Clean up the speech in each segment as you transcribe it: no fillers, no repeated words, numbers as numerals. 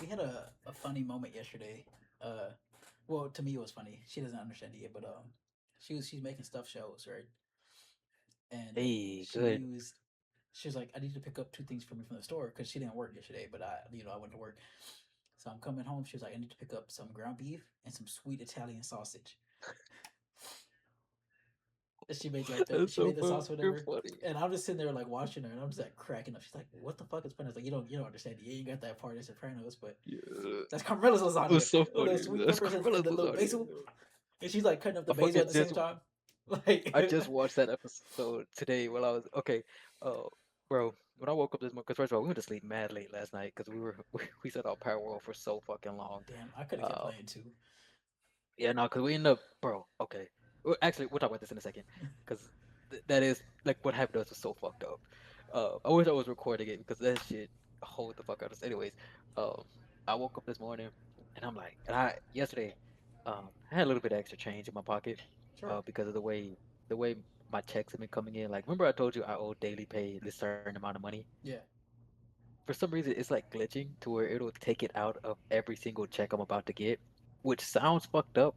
we had a funny moment yesterday. Uh, well, to me it was funny. She doesn't understand it yet, but she's making stuffed shells, right? And Hey, she good. used she was like, I need to pick up two things for me from the store because she didn't work yesterday, but I went to work. So I'm coming home. She was like, I need to pick up some ground beef and some sweet Italian sausage. And she made like That's she so made the sauce, fucking whatever. funny. And I'm just sitting there like watching her, and I'm just like cracking up. She's like, "What the fuck is funny?" I was like, you don't understand. You ain't got that part of Sopranos, but Yeah, that's Camilla's it was lasagna so with funny. those sweet That's peppers and Carmella's the little lasagna. basil. And she's like cutting up the I basil fucking at the same just time. Like, I just watched that episode today while I was okay. Uh, bro, when I woke up this morning, because first of all, we went to sleep mad late last night because we sat on Power World for so fucking long. damn, I could have kept Uh, playing too. yeah, no, because we ended up, bro. Okay, actually, we'll talk about this in a second because that is like what happened to us was so fucked up. I wish I was recording it because that shit hold the fuck out of us. Anyways, um, I woke up this morning and I'm like, and I yesterday, I had a little bit of extra change in my pocket, Sure. because of the way my checks have been coming in. Like, remember I told you I owe daily pay this certain amount of money? Yeah. For some reason it's like glitching to where it'll take it out of every single check I'm about to get, which sounds fucked up,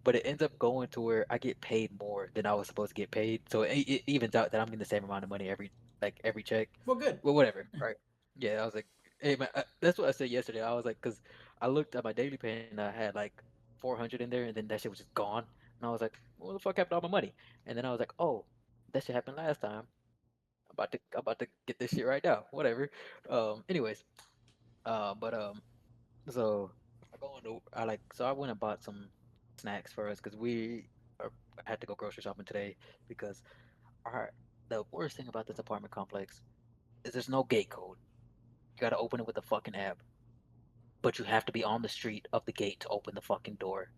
but it ends up going to where I get paid more than I was supposed to get paid. So it evens out that I'm getting the same amount of money every check. Well, good. Well, whatever, right? Yeah, I was like, hey man, that's what I said yesterday. I was like, because I looked at my daily pay and I had like 400 in there, and then that shit was just gone, and I was like, what the fuck happened to all my money? And then I was like, oh, that shit happened last time. I'm about to get this shit right now. Whatever. Anyways, but so I went and bought some snacks for us because we are, had to go grocery shopping today because our the worst thing about this apartment complex is there's no gate code. You gotta open it with a fucking app, but you have to be on the street of the gate to open the fucking door,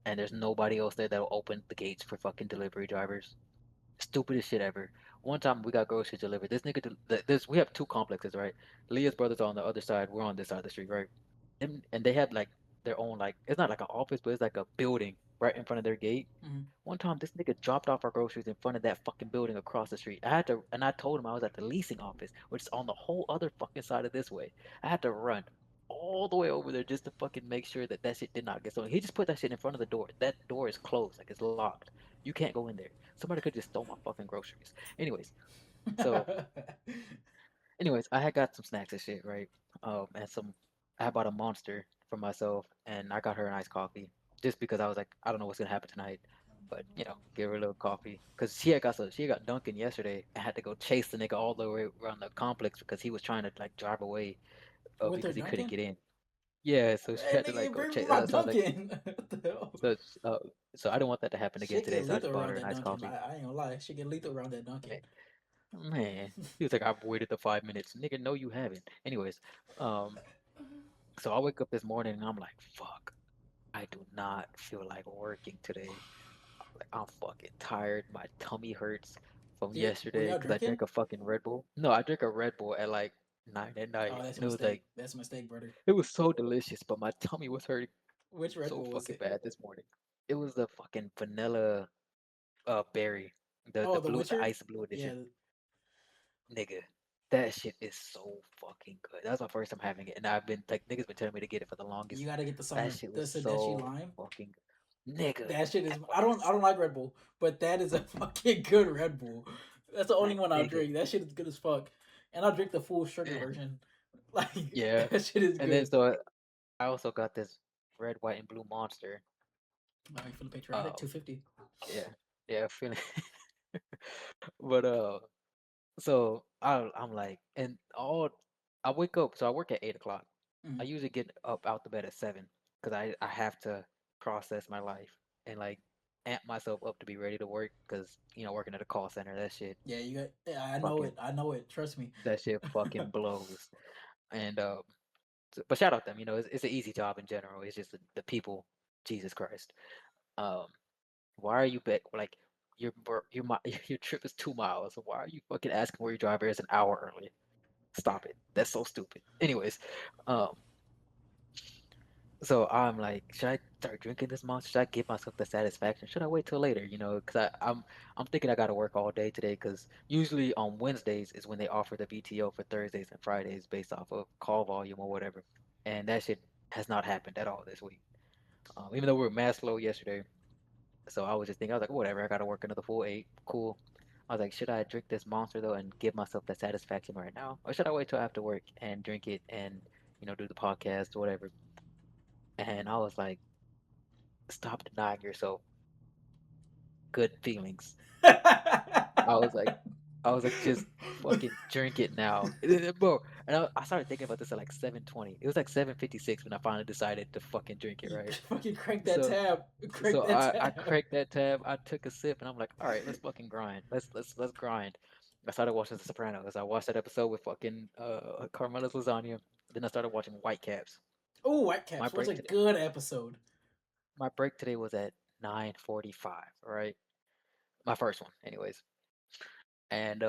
and there's nobody else there that'll open the gates for fucking delivery drivers. Stupidest shit ever. One time we got groceries delivered. This nigga, this we have two complexes, right? Leah's brothers are on the other side. We're on this side of the street, right? And they had like their own like it's not like an office, but it's like a building right in front of their gate. Hmm. One time, this nigga dropped off our groceries in front of that fucking building across the street. I had to, and I told him I was at the leasing office, which is on the whole other fucking side of this way. I had to run all the way over there just to fucking make sure that that shit did not get stolen. He just put that shit in front of the door. That door is closed, like it's locked. You can't go in there. Somebody could just stole my fucking groceries. Anyways, so I had got some snacks and shit, right? And some, I bought a Monster for myself, and I got her an iced coffee just because I was like, I don't know what's gonna happen tonight, but give her a little coffee because she got Dunkin' yesterday and had to go chase the nigga all the way around the complex because he was trying to like drive away, With her because he couldn't Duncan? get in. Yeah, so she Man, had to nigga, like go bring me chase. my So I was like, Duncan. What the hell? so uh, so I didn't want that to happen again Shit today, get so I lethal just bought around her a that nice Duncan. coffee. I ain't gonna lie. Shit get lethal around that Duncan. Man, he was like, I've waited the 5 minutes. Nigga, no, you haven't. Anyways, um, so I wake up this morning and I'm like, fuck, I do not feel like working today. Like, I'm fucking tired. My tummy hurts from Were yesterday y'all because I drinking? drank a fucking Red Bull. No, I drank a Red Bull at like 9 at night, Oh, that's a and it was mistake. like, That's a mistake, brother. it was so delicious, but my tummy was hurting Which Red so Bull was fucking it? bad this morning. It was the fucking vanilla berry, Oh, the the Witcher? ice blue edition. Yeah. Nigga, that shit is so fucking good. That was my first time having it, and I've been like niggas been telling me to get it for the You longest. gotta get That shit the was Sadeshi so lime. fucking nigga. That shit is. That fucking I don't like Red Bull, but that is a fucking good Red Bull. That's the only like one I'll nigga. drink. That shit is good as fuck. And I'll drink the full sugar eh, version. Like Yeah, that shit is and then good. I also got this red, white, and blue monster. Oh, you feeling patriotic? Um, 250. yeah, yeah, feeling. But I'm like, and all I wake up. So I work at 8 o'clock. I Mm. usually get up out the bed at 7 because I have to process my life and like amp myself up to be ready to work because working at a call center, Yeah, you got. Yeah, I know fucking it. I know it. Trust me. that shit fucking blows. And but shout out them. It's an easy job in general. It's just the people. Jesus Christ. Um, why are you back? Like your trip is 2 miles. So why are you fucking asking where your driver is an hour early? Stop it. That's so stupid. Anyways, um, so I'm like, should I start drinking this monster? Should I give myself the satisfaction? Should I wait till later? Because I'm thinking I gotta work all day today. Because usually on Wednesdays is when they offer the BTO for Thursdays and Fridays based off of call volume or whatever. and that shit has not happened at all this week. Even though we were mass low yesterday, so I was just thinking, I was like, whatever, I gotta work another full 8, cool. I was like, should I drink this monster though and give myself that satisfaction right now, or should I wait till after work and drink it and do the podcast or whatever? And I was like, stop denying yourself good feelings. I was like, just fucking drink it now, bro. And I started thinking about this at like 7:20. It was like 7:56 when I finally decided to fucking drink it, You right? fucking crank that So tab. Crank so that I tab. cracked that tab. I took a sip, and I'm like, all right, let's fucking grind. Let's grind. I started watching The Sopranos. I watched that episode with fucking Carmela's lasagna. Then I started watching Whitecaps. Oh, My Whitecaps was break a today. good episode. My break today was at 9:45. All right, my first one, anyways. And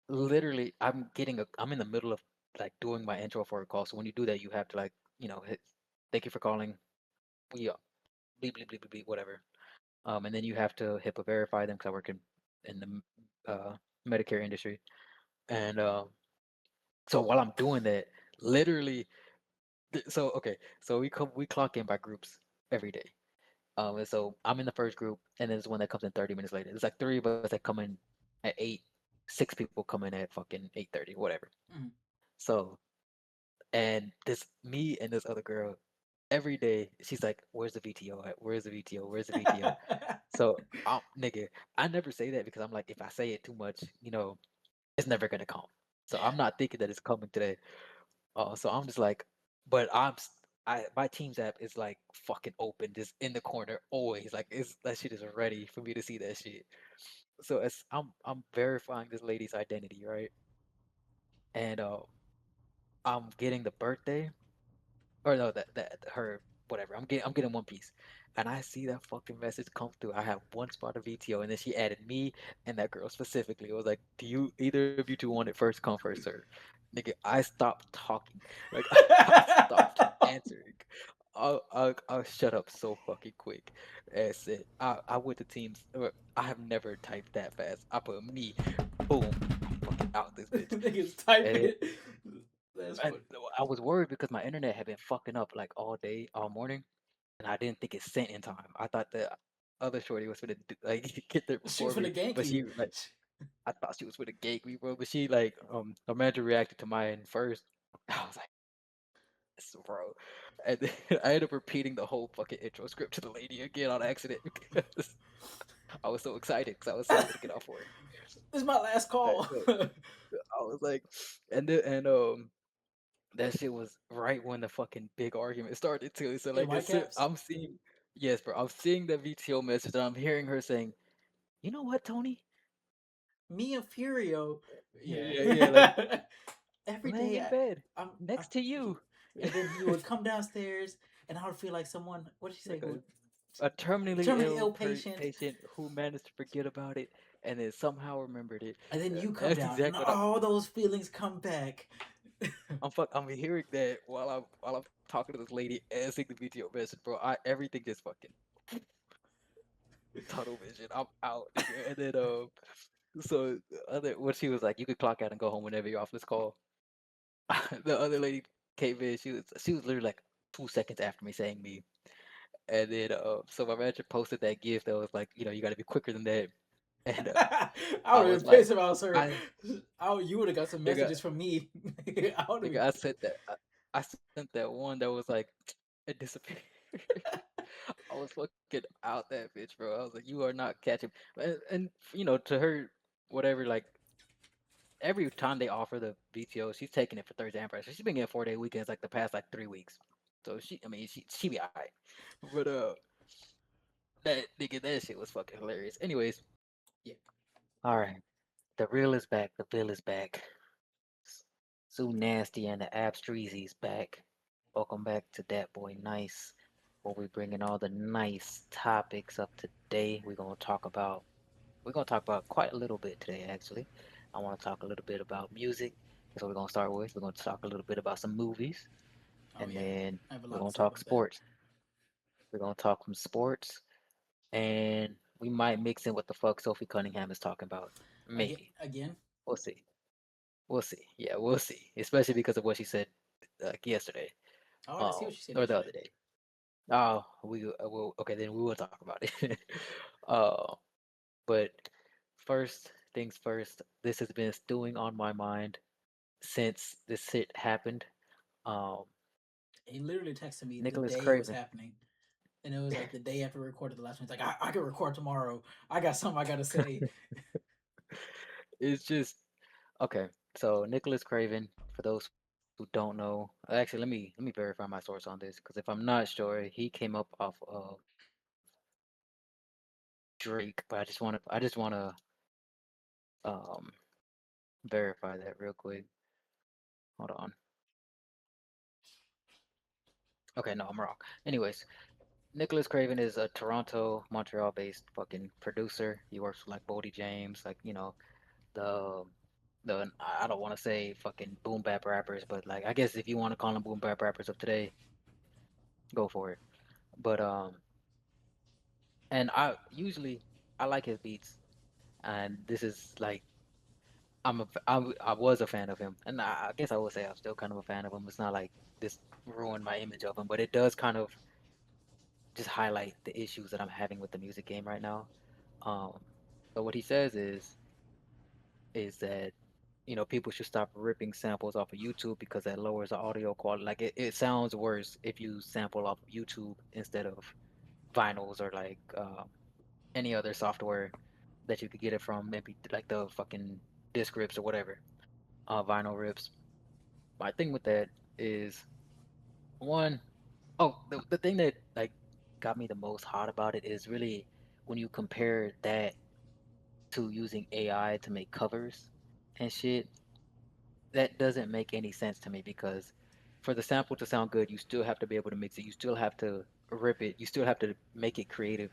literally, I'm in the middle of like doing my intro for a call. So when you do that, you have to like hit, thank you for calling. We bleep bleep bleep bleep bleep, whatever. And then you have to HIPAA verify them because I work in the Medicare industry. And so while I'm doing that, literally, so okay, so we clock in by groups every day. And so I'm in the first group, and then there's one that comes in 30 minutes later. There's like three of us that come in at 8, 6 people come in at fucking 8:30, whatever. Mm. So and this me and this other girl every day, she's like, "Where's the VTO at? Where's the VTO? Where's the VTO?" So, nigga, I never say that because I'm like, if I say it too much, it's never gonna come. So I'm not thinking that it's coming today. So I'm just like, but my Teams app is like fucking open, just in the corner always. Like, it's that shit is ready for me to see that shit. So as I'm verifying this lady's identity, right? And I'm getting the birthday, or no, that her whatever. I'm getting One Piece, and I see that fucking message come through. I have one spot of VTO, and then she added me and that girl specifically. It was like, "Do you either of you two want it first come first serve?" Nigga, I stopped talking. Like I stopped answering. I'll shut up so fucking quick. And said I went to Teams. I have never typed that fast. I put me, boom. I'm fucking out this bitch. Niggas type And it. That's and funny. I was worried because my internet had been fucking up like all day, all morning, and I didn't think it sent in time. I thought the other shorty was gonna like get there She was before me, finna gank but you. she like I thought she was gonna gate me, bro. But she like the manager reacted to mine first. I was like, "Yes, bro," and then I ended up repeating the whole fucking intro script to the lady again on accident because I was so excited because I was so gonna get off work. This is my last call. So I was like, and that shit was right when the fucking big argument started too. So In like Whitecaps, I'm seeing, yes, bro. I'm seeing the VTO message and I'm hearing her saying, "You know what, Tony? me and Furio, yeah. Yeah, yeah, like Every laying day in bed I'm next to you, and then he would come downstairs and I would feel like someone. What did he say? like Who? a terminally Terminally ill ill patient. patient who managed to forget about it and then somehow remembered it." And then you come That's down and exactly what all those feelings come back. I'm hearing that while I'm talking to this lady and seeing the VTO message, bro. Everything just fucking tunnel vision. I'm out, nigga. And then so the other what she was like, you could clock out and go home whenever you're off this call. The other lady came in. She was literally like 2 seconds after me saying me, and then so my manager posted that gift that was like, you got to be quicker than that. And I I would have was been like, pissed if I was her. I You would have got some nigga, messages from me. I would have nigga, been. I sent that. I sent that one that was like, it disappeared. I was fucking out that bitch, bro. I was like, you are not catching. And to her, whatever, like every time they offer the VTO, she's taking it for Thursday and Friday. So she's been getting 4-day weekends like the past like 3 weeks. So I mean, she be alright. But that nigga, that shit was fucking hilarious. Anyways, Yeah. all right, the real is back. The bill is back. Sue Nasty and the Abstreezy's back. Welcome back to Dat Boy Nice, where we bringing all the nice topics up today. We're gonna talk about quite a little bit today, actually. I want to talk a little bit about music. That's what we're gonna start with. We're gonna talk a little bit about some movies, Oh and yeah. then I have a we're lot to gonna say talk about that. sports. We're gonna talk some sports, and we might mix in what the fuck Sophie Cunningham is talking about. Again. Maybe Again. we'll see. We'll see. Yeah, we'll see. Especially because of what she said like yesterday. Oh, I didn't see what she said or the yesterday. other day. Oh, we will. Okay, then we will talk about it. uh, but first things first. This has been stewing on my mind since this shit happened. Um, He literally texted me the Nicholas day it was Craven. happening. And it was like the day after we recorded the last one. He's like, I can record tomorrow. I got something I got to say. It's just okay. So Nicholas Craven, for those who don't know, actually let me verify my source on this because if I'm not sure, he came up off of Drake, but I just wanna um verify that real quick. Hold on. Okay, no, I'm wrong. Anyways, Nicholas Craven is a Toronto, Montreal-based fucking producer. He works with like Bodie James, like the I don't want to say fucking boom bap rappers, but like I guess if you want to call them boom bap rappers of today, go for it. But and I like his beats, and this is like I was a fan of him, and I guess I would say I'm still kind of a fan of him. It's not like this ruined my image of him, but it does kind of just highlight the issues that I'm having with the music game right now. Um, so what he says is that people should stop ripping samples off of YouTube because that lowers the audio quality. Like it sounds worse if you sample off of YouTube instead of vinyls or like any other software that you could get it from, maybe like the fucking disc rips or whatever, vinyl rips. My thing with that is one, oh, the thing that like got me the most hot about it is really when you compare that to using AI to make covers and shit. That doesn't make any sense to me because for the sample to sound good, you still have to be able to mix it. You still have to rip it. You still have to make it creative.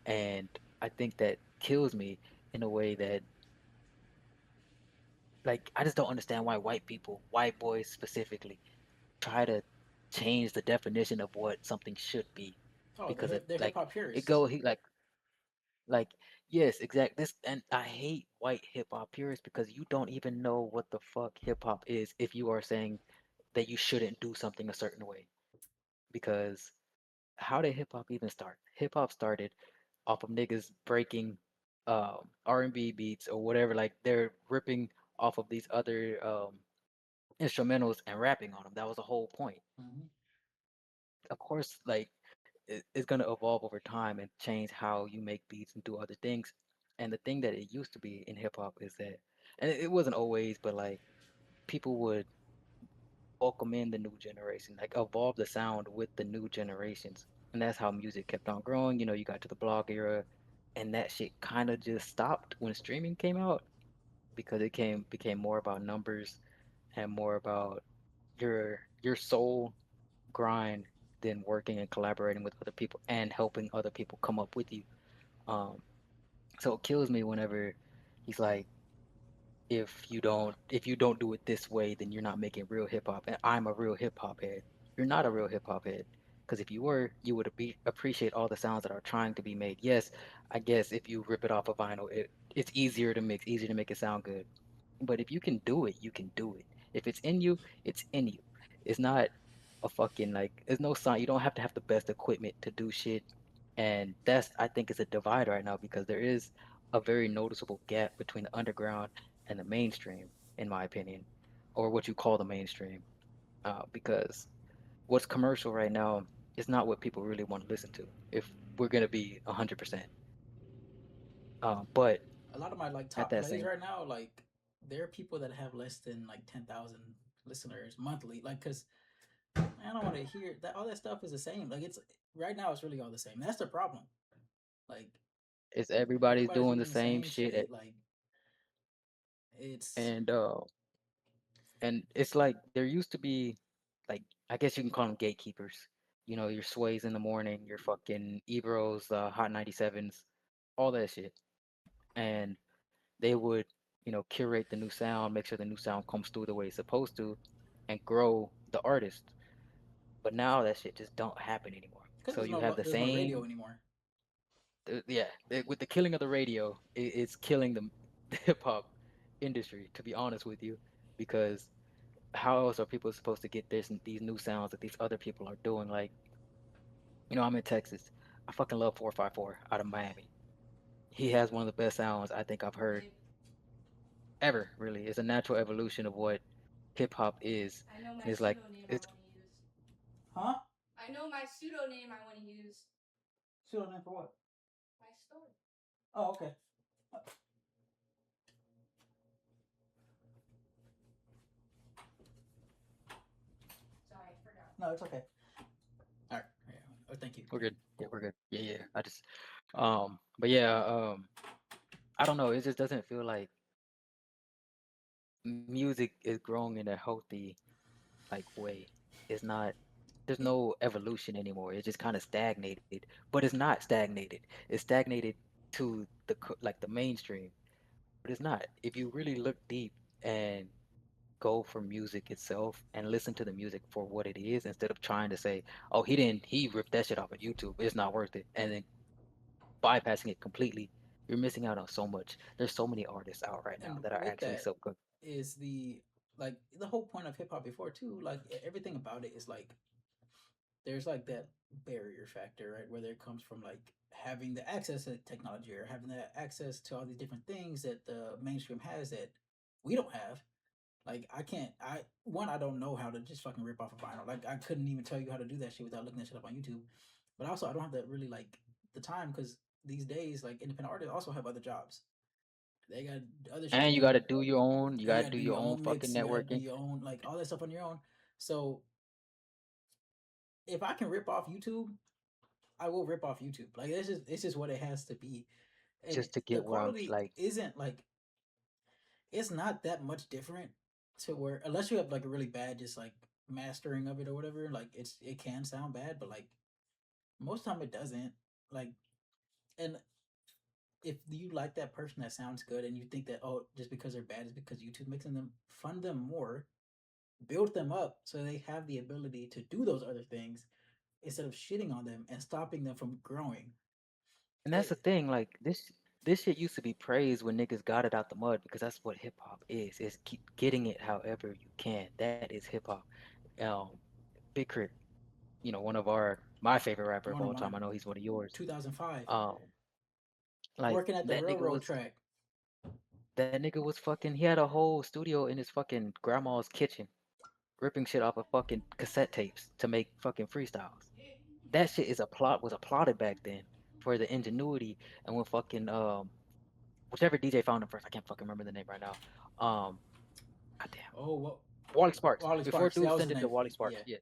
And I think that kills me in a way that, like, I just don't understand why white people, white boys specifically, try to change the definition of what something should be Oh, because it they're hip like hop it purists. go he like yes, exact this and I hate white hip hop purists because you don't even know what the fuck hip hop is if you are saying that you shouldn't do something a certain way. Because how did hip hop even start? Hip hop started off of niggas breaking R&B beats or whatever, like they're ripping off of these other instrumentals and rapping on them. That was the whole point. Mm-hmm. Of course, like it's gonna evolve over time and change how you make beats and do other things. And the thing that it used to be in hip hop is that, and it wasn't always, but like people would welcome in the new generation, like evolve the sound with the new generations. And that's how music kept on growing. You got to the blog era, and that shit kind of just stopped when streaming came out because it became more about numbers and more about your soul grind than working and collaborating with other people and helping other people come up with you. Um, so it kills me whenever he's like, if you don't do it this way, then you're not making real hip hop. And I'm a real hip hop head. You're not a real hip hop head. Because if you were, you would appreciate all the sounds that are trying to be made. Yes, I guess if you rip it off of vinyl, it's easier to mix, easier to make it sound good. But if you can do it, you can do it. If it's in you, it's in you. It's not a fucking like. There's no sign. You don't have to have the best equipment to do shit. And that's I think is a divide right now because there is a very noticeable gap between the underground and the mainstream, in my opinion, or what you call the mainstream. Because what's commercial right now is not what people really want to listen to. If we're gonna be 100%, but A lot of my like at top that plays same, right now, like there are people that have less than like 10,000 listeners monthly. Like, cause I don't want to hear that. All that stuff is the same. Like it's right now, it's really all the same. That's the problem. Like it's everybody's everybody's doing the using the same same shit, shit. Like it's and it's like there used to be, like I guess you can call them gatekeepers. Your Sways in the morning, your fucking Ebros, Hot 97s, all that shit, and they would curate the new sound, make sure the new sound comes through the way it's supposed to, and grow the artist. But now that shit just don't happen anymore. because So you have the there's no radio same, anymore. yeah, with the killing of the radio, it's killing the, the hip hop industry. To be honest with you, because how else are people supposed to get these new sounds that these other people are doing? Like, I'm in Texas. I fucking love 454 out of Miami. He has one of the best sounds I think I've heard Babe, ever, really. It's a natural evolution of what hip hop is. I know my And it's like pseudonym I it's want to use. Huh? I know my pseudonym I want to use. Pseudonym for what? My story. Oh, okay. Uh, Sorry, I forgot. No, it's okay. All right. Yeah. Oh, thank you. we're Yeah. good. Yeah, Cool. we're good. Yeah, yeah. I just but yeah, I don't know, it just doesn't feel like music is growing in a healthy like way. It's not there's It, no evolution anymore. It's just kind of stagnated, but it's not stagnated. It's stagnated to like the mainstream, but it's not. If you really look deep and go for music itself and listen to the music for what it is instead of trying to say, "Oh, he ripped that shit off of YouTube. It's not worth it," and then bypassing it completely, you're missing out on so much. There's so many artists out right now and that are with actually that so good. is the whole point of hip hop before too. Like everything about it is like there's like that barrier factor, right? Whether it comes from like having the access to technology or having the access to all these different things that the mainstream has that we don't have. Like I can't. I don't know how to just fucking rip off a vinyl. Like I couldn't even tell you how to do that shit without looking that shit up on YouTube. But also I don't have that really like the time because these days like independent artists also have other jobs. They got other shit to And do. you And you gotta gotta do do your your own own fucking mix. You gotta do networking your own like all that stuff on your own. So if I can rip off YouTube, I will rip off YouTube. Like it's just what it has to be. And just to the get what I'm quality like. isn't like it's not that much different to where unless you have like a really bad just like mastering of it or whatever, like it can sound bad, but like most time it doesn't. Like and if you like that person that sounds good and you think that oh just because they're bad is because YouTube mixing them, fund them more, build them up so they have the ability to do those other things instead of shitting on them and stopping them from growing. And that's the It, thing, like this shit used to be praised when niggas got it out the mud because that's what hip hop is. Is keep getting it however you can. That is hip hop. Um, Big Crit, one of my favorite rapper of one of all time. mine, I know he's one of yours. 2005, Um, like working at the that nigga railroad was track. that nigga was fucking. He had a whole studio in his fucking grandma's kitchen, ripping shit off of fucking cassette tapes to make fucking freestyles. That shit was applauded back then for the ingenuity and when fucking whichever DJ found him first, I can't fucking remember the name right now. Goddamn, Oh, what? Wally Sparks. Wally Before Sparks. That dude was his sent it to name. Wally Sparks, Yeah, yeah.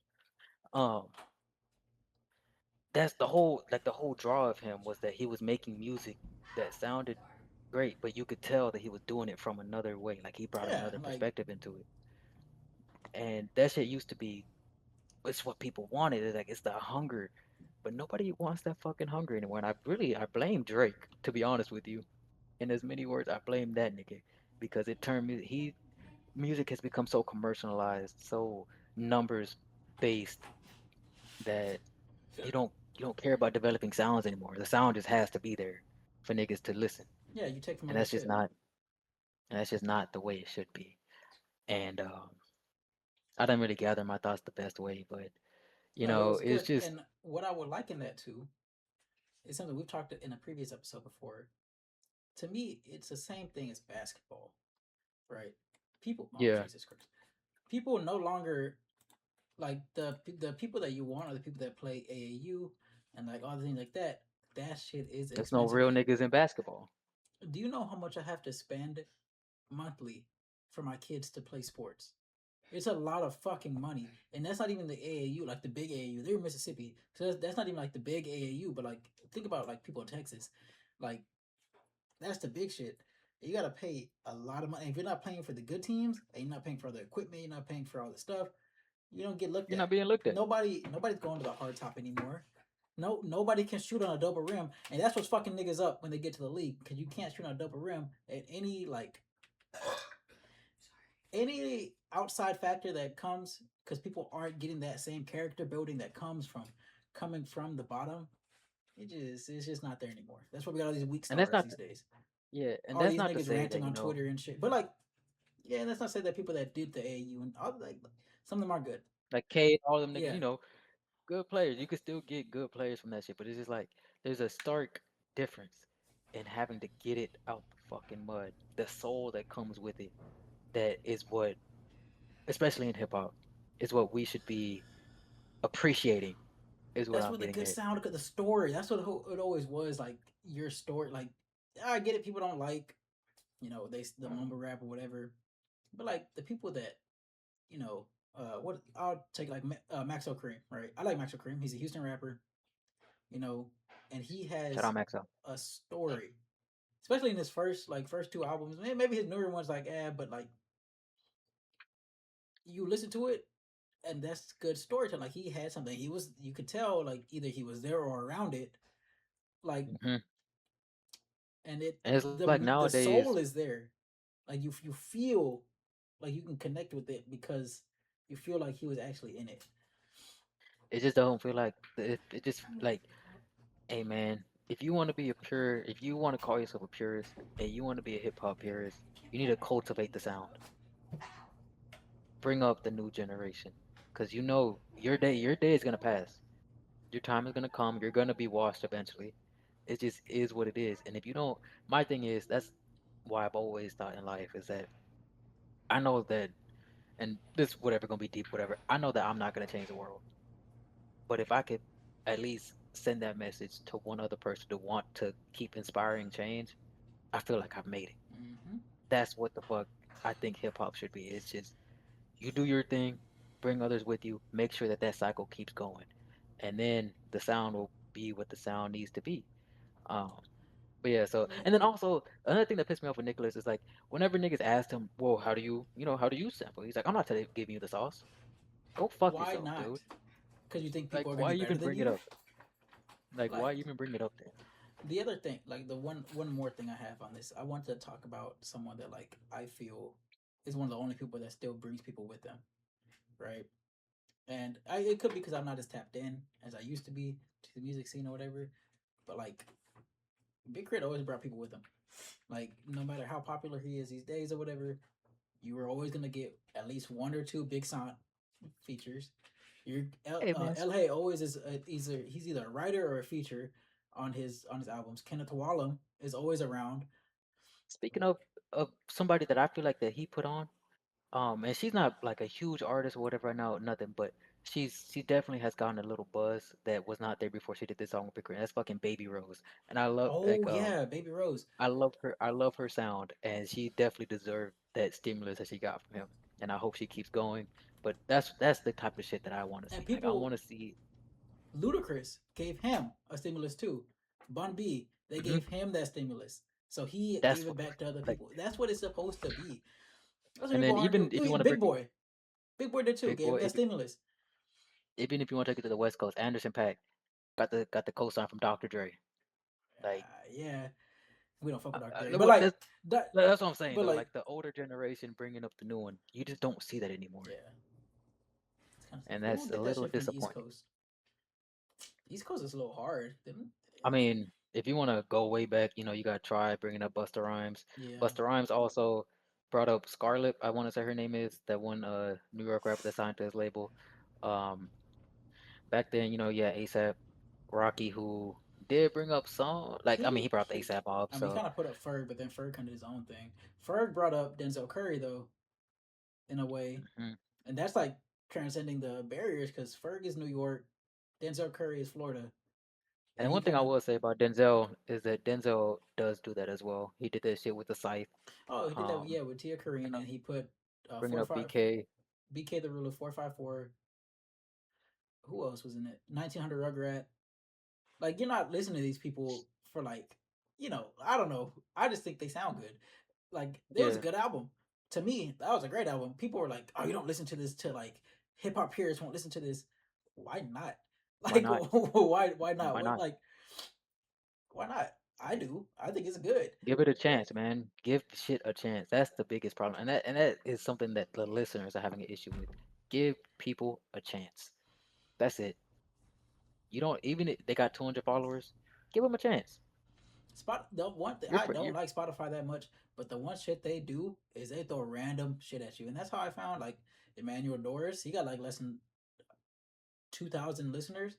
Um, that's the whole like the whole draw of him was that he was making music that sounded great, but you could tell that he was doing it from another way. Like he brought yeah. another Like perspective into it, and that shit used to be it's what people wanted. It's like it's the hunger, but nobody wants that fucking hunger anymore. And I blame Drake to be honest with you. In as many words, I blame that nigga because it turned me he music has become so commercialized, so numbers based that you don't care about developing sounds anymore. The sound just has to be there for niggas to listen, yeah, you take from and other shit. that's just not the way it should be. And I didn't really gather my thoughts the best way, but No, it was it's good. just And what I would liken that to is something we've talked in a previous episode before. To me, it's the same thing as basketball, right? People, oh yeah, Jesus Christ, people no longer like the people that you want are the people that play AAU and like all the things like that. That shit is there's no expensive. real niggas in basketball. Do you know how much I have to spend monthly for my kids to play sports? It's a lot of fucking money, and that's not even the AAU, like the big AAU. They're in Mississippi, so that's not even like the big AAU. But like, think about like people in Texas, like that's the big shit. You gotta pay a lot of money. If you're not paying for the good teams, and you're not paying for the equipment, you're not paying for all the stuff, you don't get looked You're not at. being looked at. Nobody's going to the hard top anymore. No, nobody can shoot on a double rim, and that's what's fucking niggas up when they get to the league because you can't shoot on a double rim at any outside factor that comes because people aren't getting that same character building that comes from coming from the bottom. It's just not there anymore. That's why we got all these weak And that's stars not these days. yeah, and All that's these not to niggas say ranting that, on Twitter and shit. But like Yeah, and let's not say that people that did the AU and all like some of them are good. Like Cade, all them niggas, Yeah, good players. You could still get good players from that shit, but it's just like there's a stark difference in having to get it out the fucking mud. The soul that comes with it, that is what, especially in hip hop, is what we should be appreciating. Is what that's I'm what the getting good at. sound of the story. That's what it always was. Like your story. Like I get it. People don't like they the mumble rap or whatever, but like the people that you know what I'll take like Maxo Cream, right? I like Maxo Cream. He's a Houston rapper, you know, and he Shout has out Maxo. a story, especially in his first two albums. Maybe his newer ones like but like you listen to it and that's good storytelling. Like he had something. You could tell like either he was there or around it. Like Hmm. and it And it's like the nowadays, soul is there. Like you feel like you can connect with it because you feel like he was actually in it. it just don't feel like it just like, hey man, if you want to be a pure, if you want to call yourself a purist and you want to be a hip hop purist, you need to cultivate the sound. Bring up the new generation, because your day is gonna pass. Your time is gonna come. You're gonna be washed eventually. It just is what it is. And if you don't, my thing is that's why I've always thought in life is that I know that, and this whatever gonna be deep, whatever. I know that I'm not gonna change the world, but if I could at least send that message to one other person to want to keep inspiring change, I feel like I've made it. Mm-hmm. That's what the fuck I think hip hop should be. It's just you do your thing, bring others with you, make sure that that cycle keeps going, and then the sound will be what the sound needs to be. Um, but yeah, so and then also another thing that pissed me off with Nicholas is like whenever niggas asked him, "Well, how do you sample?" He's like, "I'm not telling giving you the sauce. Go fuck Why yourself, not? dude. Because you think Like, people are gonna why be better even than bring it you? up? Like, Like why even bring it up then?" the other thing, like the one more thing I have on this, I want to talk about someone that like I feel is one of the only people that still brings people with them, right? And it could be because I'm not as tapped in as I used to be to the music scene or whatever. But like Big Crit always brought people with him. Like no matter how popular he is these days or whatever, you were always gonna get at least one or two Big Son features. Your Hey man, LA always is he's either a writer or a feature on his albums. Kenneth Wallam is always around. speaking of somebody that I feel like that he put on, and she's not like a huge artist or whatever right now, nothing, but she definitely has gotten a little buzz that was not there before she did this song with Big Crit. That's fucking Baby Rose, and I love Oh like yeah, Baby Rose. I love her sound, and she definitely deserved that stimulus that she got from him, and I hope she keeps going. But that's the type of shit that I want to And see. Like I people want to see. Ludacris gave him a stimulus too. Bun B, they Mhm. gave him that stimulus. So he That's gave it what back to other like, people. That's what it's supposed to be. That's what and then people aren't even doing. if you want to Big break it, Boy. Big Boy did too. Big Gave him Boy, that stimulus. even if you want to take it to the West Coast, Anderson .Paak got the cosign from Dr. Dre. Like, Yeah, we don't fuck with Dr. Dre. look But what like that that's what I'm saying but though. like Like the older generation bringing up the new one, you just don't see that anymore, yeah. It's kind of sad. and Who that's a did that little shit from the East disappointing. Coast? East Coast is a little hard. I mean, if you want to go way back, you got to try bringing up Busta Rhymes. Yeah. Busta Rhymes also brought up Scarlett, I want to say her name is, that one New York rapper that signed to his label. Um, Back then, yeah, ASAP Rocky, who did bring up some, like, I mean, he brought the He ASAP off, I mean, he so kind of put up Ferg, but then Ferg kind of did his own thing. Ferg brought up Denzel Curry though, in a way, mhm. and that's like transcending the barriers because Ferg is New York, Denzel Curry is Florida, and And he one thing I kind of will say about Denzel is that Denzel does do that as well. He did that shit with the Scythe, he did that um, yeah with Tia bringing Kareen, up and he put bringing four up five BK. BK the Ruler 454. Who else was in it? 1900 Rugrat. Like you're not listening to these people for like I don't know. I just think they sound good. Like it was a Yeah, good album. To me, that was a great album. People were like, "Oh, you don't listen to this to like hip hop purists won't listen to this." Why not? why Like not? why not? Why What not? like why not? I do. I think it's good. Give it a chance, man. Give shit a chance. That's the biggest problem, and that is something that the listeners are having an issue with. Give people a chance. That's it. You don't even if they got 200 followers. Give them a chance. The one thing You're I pr- don't you're like Spotify that much, but the one shit they do is they throw random shit at you, and that's how I found like Emmanuel Doris. He got like less than 2,000 listeners.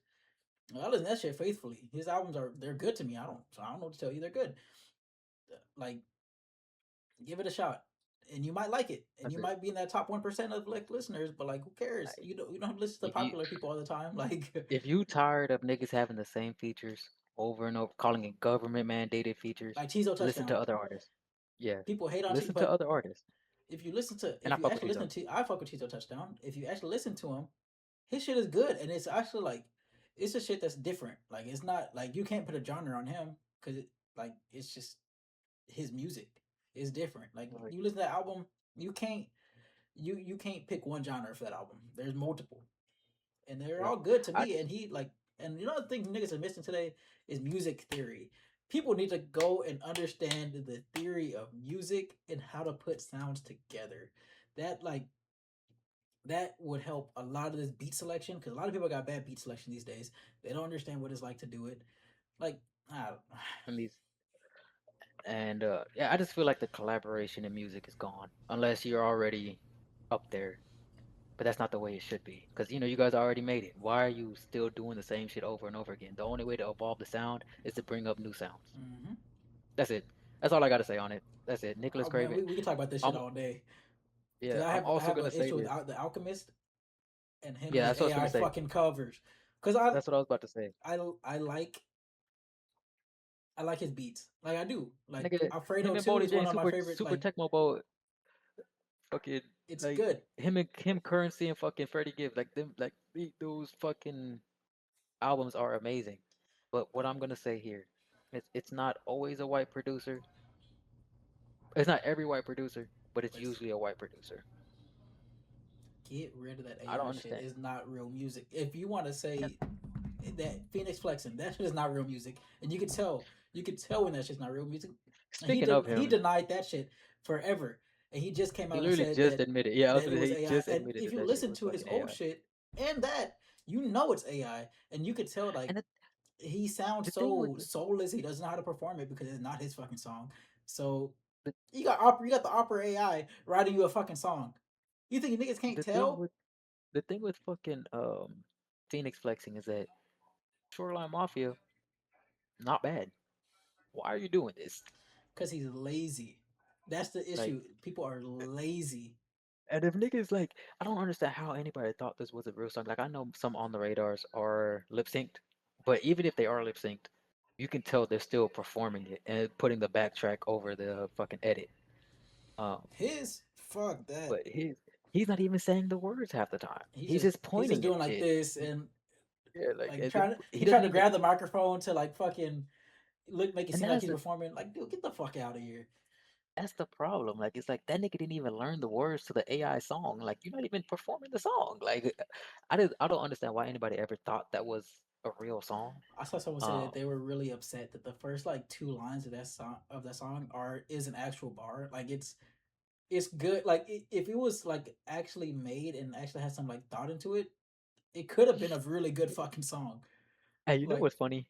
I listen to that shit faithfully. His albums are they're good to me. I don't know what to tell you. They're good. Like give it a shot, and you might like it, and that's you it. might be in that top 1% of like listeners. But like, who cares? Like, You don't have to listen to if you popular people all the time. Like if you tired of niggas having the same features over and over, calling it government mandated features, like Tizo listen Touchdown. to other artists. Yeah, People hate on T, listen to but other artists. And I if you fuck with actually Tizo. listen to I fuck with Tizo Touchdown. If you actually listen to him, his shit is good, and it's actually like it's a shit that's different. Like it's not like you can't put a genre on him because like it's just his music is different. Like Like, you listen to that album, you can't you can't pick one genre for that album. There's multiple, and they're yeah, all good to I me. just And he like, and you know the thing niggas are missing today is music theory. People need to go and understand the theory of music and how to put sounds together. That like that would help a lot of this beat selection because a lot of people got bad beat selection these days. They don't understand what it's like to do it. Like, I don't, and these and yeah, I just feel like the collaboration in music is gone unless you're already up there. But that's not the way it should be because you guys already made it. Why are you still doing the same shit over and over again? The only way to evolve the sound is to bring up new sounds. mm-hmm. That's it. That's all I got to say on it. That's it. Nicholas Oh man, Craven. we can talk about this shit I'm all day because yeah. I'm I also have an gonna say issue with this. the Alchemist and him and Yeah, his that's what I was AI gonna say. fucking covers. Because That's what I was about to say. I like I like his beats. Like I do. Like Nigga, Alfredo him and 2 Boldy is one James, of my favorite. super Like Tecmo Bowl, fucking it's like good him Currency and fucking Freddie Gibbs, like them, like those fucking albums are amazing. But what I'm gonna say here, it's not always a white producer. It's not every white producer, but it's but it's, usually a white producer. get rid of that I don't AI shit. understand. It's not real music. If you want to And say that Phoenix flexing, that shit is not real music, and you can tell. You can tell when that shit's not real music. And speaking of he him, denied that shit forever, and he just came he out and literally said just admitted. Yeah, I was that it gonna say was he AI. just And admitted if that you that shit listen was to his fucking old AI. shit and that, you know it's AI, and you could tell like And he sounds the thing with so soulless. He doesn't know how to perform it because it's not his fucking song. So the, you got the opera AI writing you a fucking song. You think niggas can't the thing tell? with the thing with fucking Phoenix flexing is that Shoreline Mafia, not bad. Why are you doing this? Because he's lazy. That's the Like, issue. People are lazy. and if niggas like, I don't understand how anybody thought this was a real song. Like, I know some on the radars are lip synced, but even if they are lip synced, you can tell they're still performing it and putting the backtrack over the fucking edit. Um, His fuck that. but he's not even saying the words half the time. He's just He's just pointing at doing like shit. this and Yeah, like, like and then trying to he he tried doesn't to even, grab the microphone to like fucking look make it and seem like he's performing. Like, dude, get the fuck out of here. that's the problem. Like, it's like that nigga didn't even learn the words to the AI song. Like, you're not even performing the song. Like, I don't understand why anybody ever thought that was a real song. I saw someone say that Um, they were really upset that the first like two lines of that song are is an actual bar. Like it's good. Like if it was like actually made and actually had some like thought into it, it could have been a really good fucking song. and you know Like what's funny?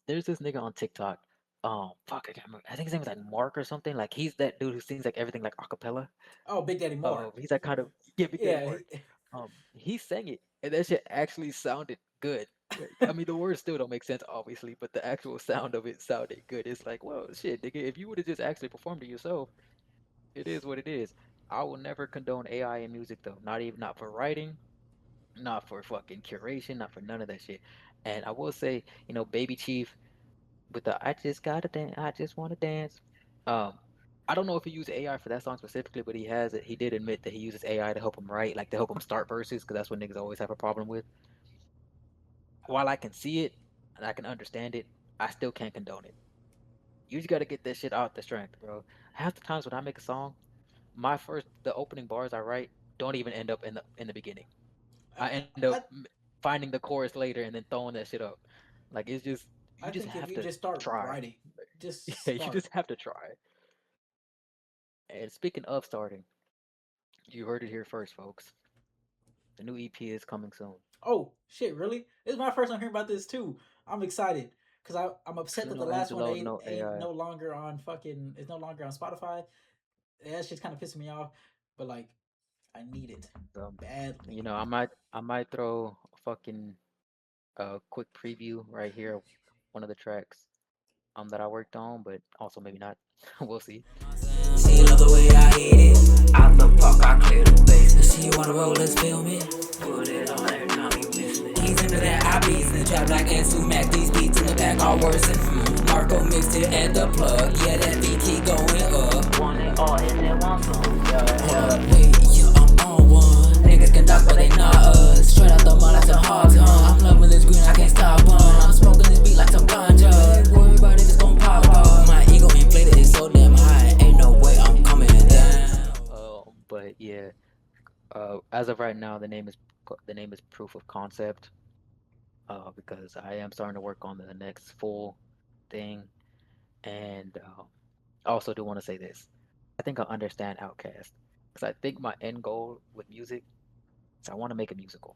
There's this nigga on TikTok. Fuck, I can't remember. I think his name was like Mark or something. Like he's that dude who sings like everything like acapella. oh, Big Daddy Moore. He's that kind of yeah, Big Daddy Yeah, Mark. He sang it, and that shit actually sounded good. Like, I mean, the words still don't make sense, obviously, but the actual sound of it sounded good. It's like, well, shit, nigga, if you would have just actually performed it yourself, it is what it is. I will never condone AI in music though. Not for writing, not for fucking curation, not for none of that shit. And I will say, Baby Chief with the I just gotta dance, I just wanna dance. Um, I don't know if he used AI for that song specifically, but he has it. He did admit that he uses AI to help him write, like to help him start verses, because that's what niggas always have a problem with. While I can see it and I can understand it, I still can't condone it. You just gotta get that shit out the strength, bro. Half the times when I make a song, the opening bars I write don't even end up in the beginning. I end up I finding the chorus later and then throwing that shit up. Like it's just you I just think if have you to just start try. writing, just Yeah, you start. just have to try. And speaking of starting, you heard it here first, folks. The new EP is coming soon. Oh shit, really? This is my first time hearing about this too. I'm excited because I'm upset that the Suno ain't last one loading no ain't AI. no longer on fucking it's no longer on Spotify. That's just kind of pissing me off. But like, I need it So, badly. I might throw a fucking quick preview right here of one of the tracks that I worked on, but also maybe not. We'll see. She love the way I hit it. Out the park, I clear the base. She wanna roll, let's film it. Put it on every time you miss me. He's into that I beats in the trap like S2 Mac. These beats in the back are worse than Marco mixed it at the plug. Yeah, that beat keep going up. Want it all and they want some. Hold up, wait, yeah, I'm on one. Niggas can talk, but they not us. Straight out the mud, that's a hard time. I'm loving this green, I can't stop on. I'm smoking this beat like some ganja. Ain't worried about if it's gon' pop off. My ego inflated, it's so damn high. Ain't no way I'm coming down. But yeah, as of right now, the name is Proof of Concept. Because I am starting to work on the next full thing, and I also do want to say this. I think I understand Outkast, because I think my end goal with music is I want to make a musical.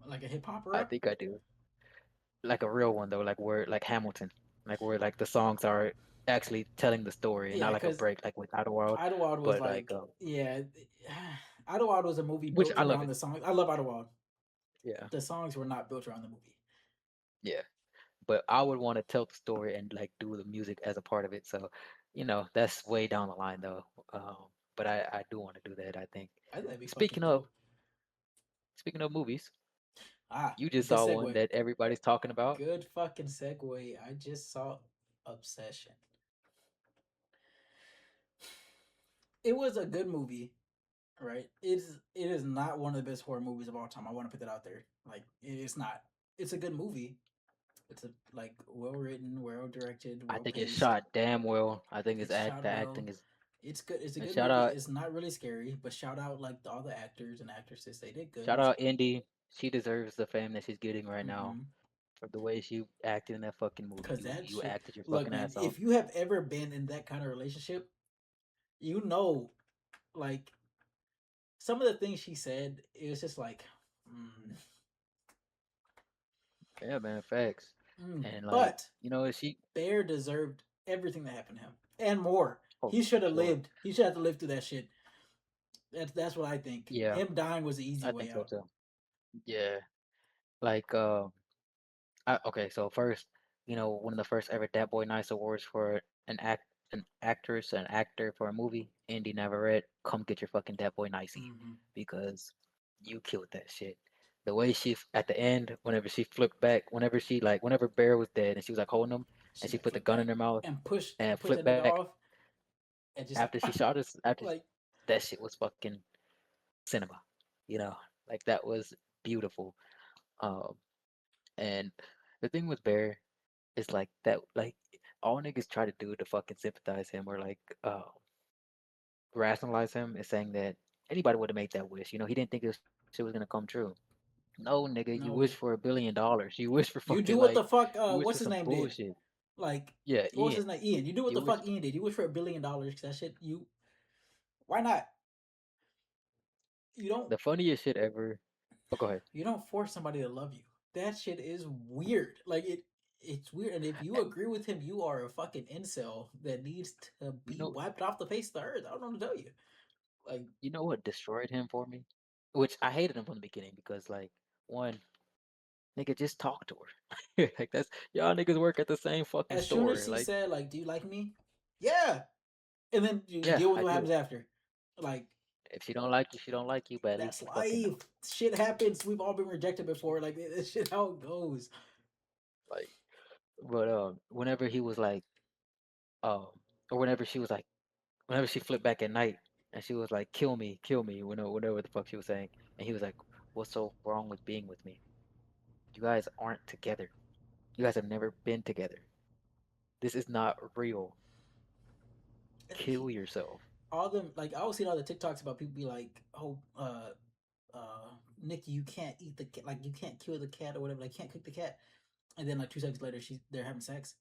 Like a hip I opera. think I do. Like a real one though, like Hamilton, like where like the songs are actually telling the story and Yeah, not like a because break like with Idlewild, Idlewild was but like like, yeah, Idlewild was a movie which built I love around it. the songs. I love Idlewild. Yeah, The songs were not built around the movie. yeah. But I would want to tell the story and like do the music as a part of it. So, that's way down the line though. Um, but I do want to do that, I think. I think that'd be fucking Speaking of dope. speaking of movies, Ah, you just good saw one segue. that everybody's talking about. Good fucking segue. I just saw Obsession. It was a good movie, right? It is not one of the best horror movies of all time. I want to put that out there. Like it's not. It's a good movie. It's a like well written, well directed, I well think it's paced. shot damn well. I think It's shot the well. acting is It's good. It's a and good shout movie. out It's not really scary, but shout out like all the actors and actresses. They did good. shout out Indy. She deserves the fame that she's getting right now Mm-hmm. for the way she acted in that fucking movie. Cause You that you shit. acted your Look, fucking man. ass off. If you have ever been in that kind of relationship, you know, like some of the things she said, it was just like, mm, Yeah, man, facts. mm. And like, But she Bear deserved everything that happened to him and more. oh He for should have sure. lived. He should have to live through that shit. That's what I think. Yeah, Him dying was the easy I way think so out. too. Yeah. Like okay, so first, one of the first ever Dat Boy Nice Awards for an actress, an actor for a movie, Indy Navarrete, come get your fucking Dat Boy Nicey Mm-hmm. because you killed that shit. The way at the end, whenever she flipped back, whenever Bear was dead and she was like holding him and She she like put the flipped gun in back her mouth and push and push flipped that nigga back off and just like after she shot us, like that shit was fucking cinema, you know, like that was beautiful. Um, and the thing with Bear is like that, like all niggas try to do to fucking sympathize him or like rationalize him is saying that anybody would have made that wish. He didn't think this shit was gonna come true. No, nigga, you wish for no. $1 billion. You wish for You fucking do like what the fuck you wish for what's his some name did. bullshit. Like Yeah, what was Ian. his name? Ian. You do what You the wish fuck Ian did. You wish for $1 billion because that shit you why not? You don't the funniest shit ever. Oh, go ahead. you don't force somebody to love you. That shit is weird. Like it's weird. And if you Eh, agree with him, you are a fucking incel that needs to You be know, wiped off the face of the earth. I don't know what to tell you. Like you know what destroyed him for me? Which I hated him from the beginning because like one, nigga, just talk to her. Like that's y'all niggas work at the same fucking as soon as store. she Like, said, like, do you like me? Yeah. And then you yeah, deal with I what do. happens after. Like, If she don't like you, she don't like you, but at least that's you fucking life. know. Shit happens. We've all been rejected before. Like this shit how it goes. Like, but whenever he was like, um, or whenever she flipped back at night and she was like, kill me," whatever the fuck she was saying, and he was like, "What's so wrong with being with me? You guys aren't together. You guys have never been together. This is not real. Kill yourself." All them like I always see all the TikToks about people be like, oh, Nikki, you can't eat the cat, like you can't kill the cat or whatever, like can't cook the cat, and then like 2 seconds later they're having sex.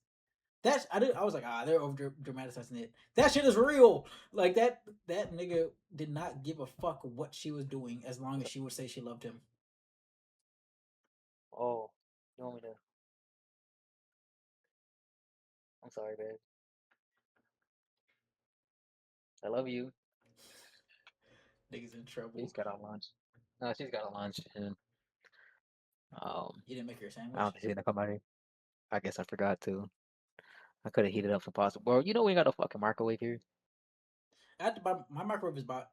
That's I was like they're over dramatizing it. That shit is real. Like that nigga did not give a fuck what she was doing as long as she would say she loved him. Oh, you want me to? I'm sorry, babe. I love you. Niggas in She's trouble. got our lunch. No, she's got a lunch, and You didn't make your I don't sandwich. think she's gonna come out here. I guess I forgot to. I could have heated up some pasta. Bro, you know we ain't got no fucking microwave here. I had to buy my microwave is bought.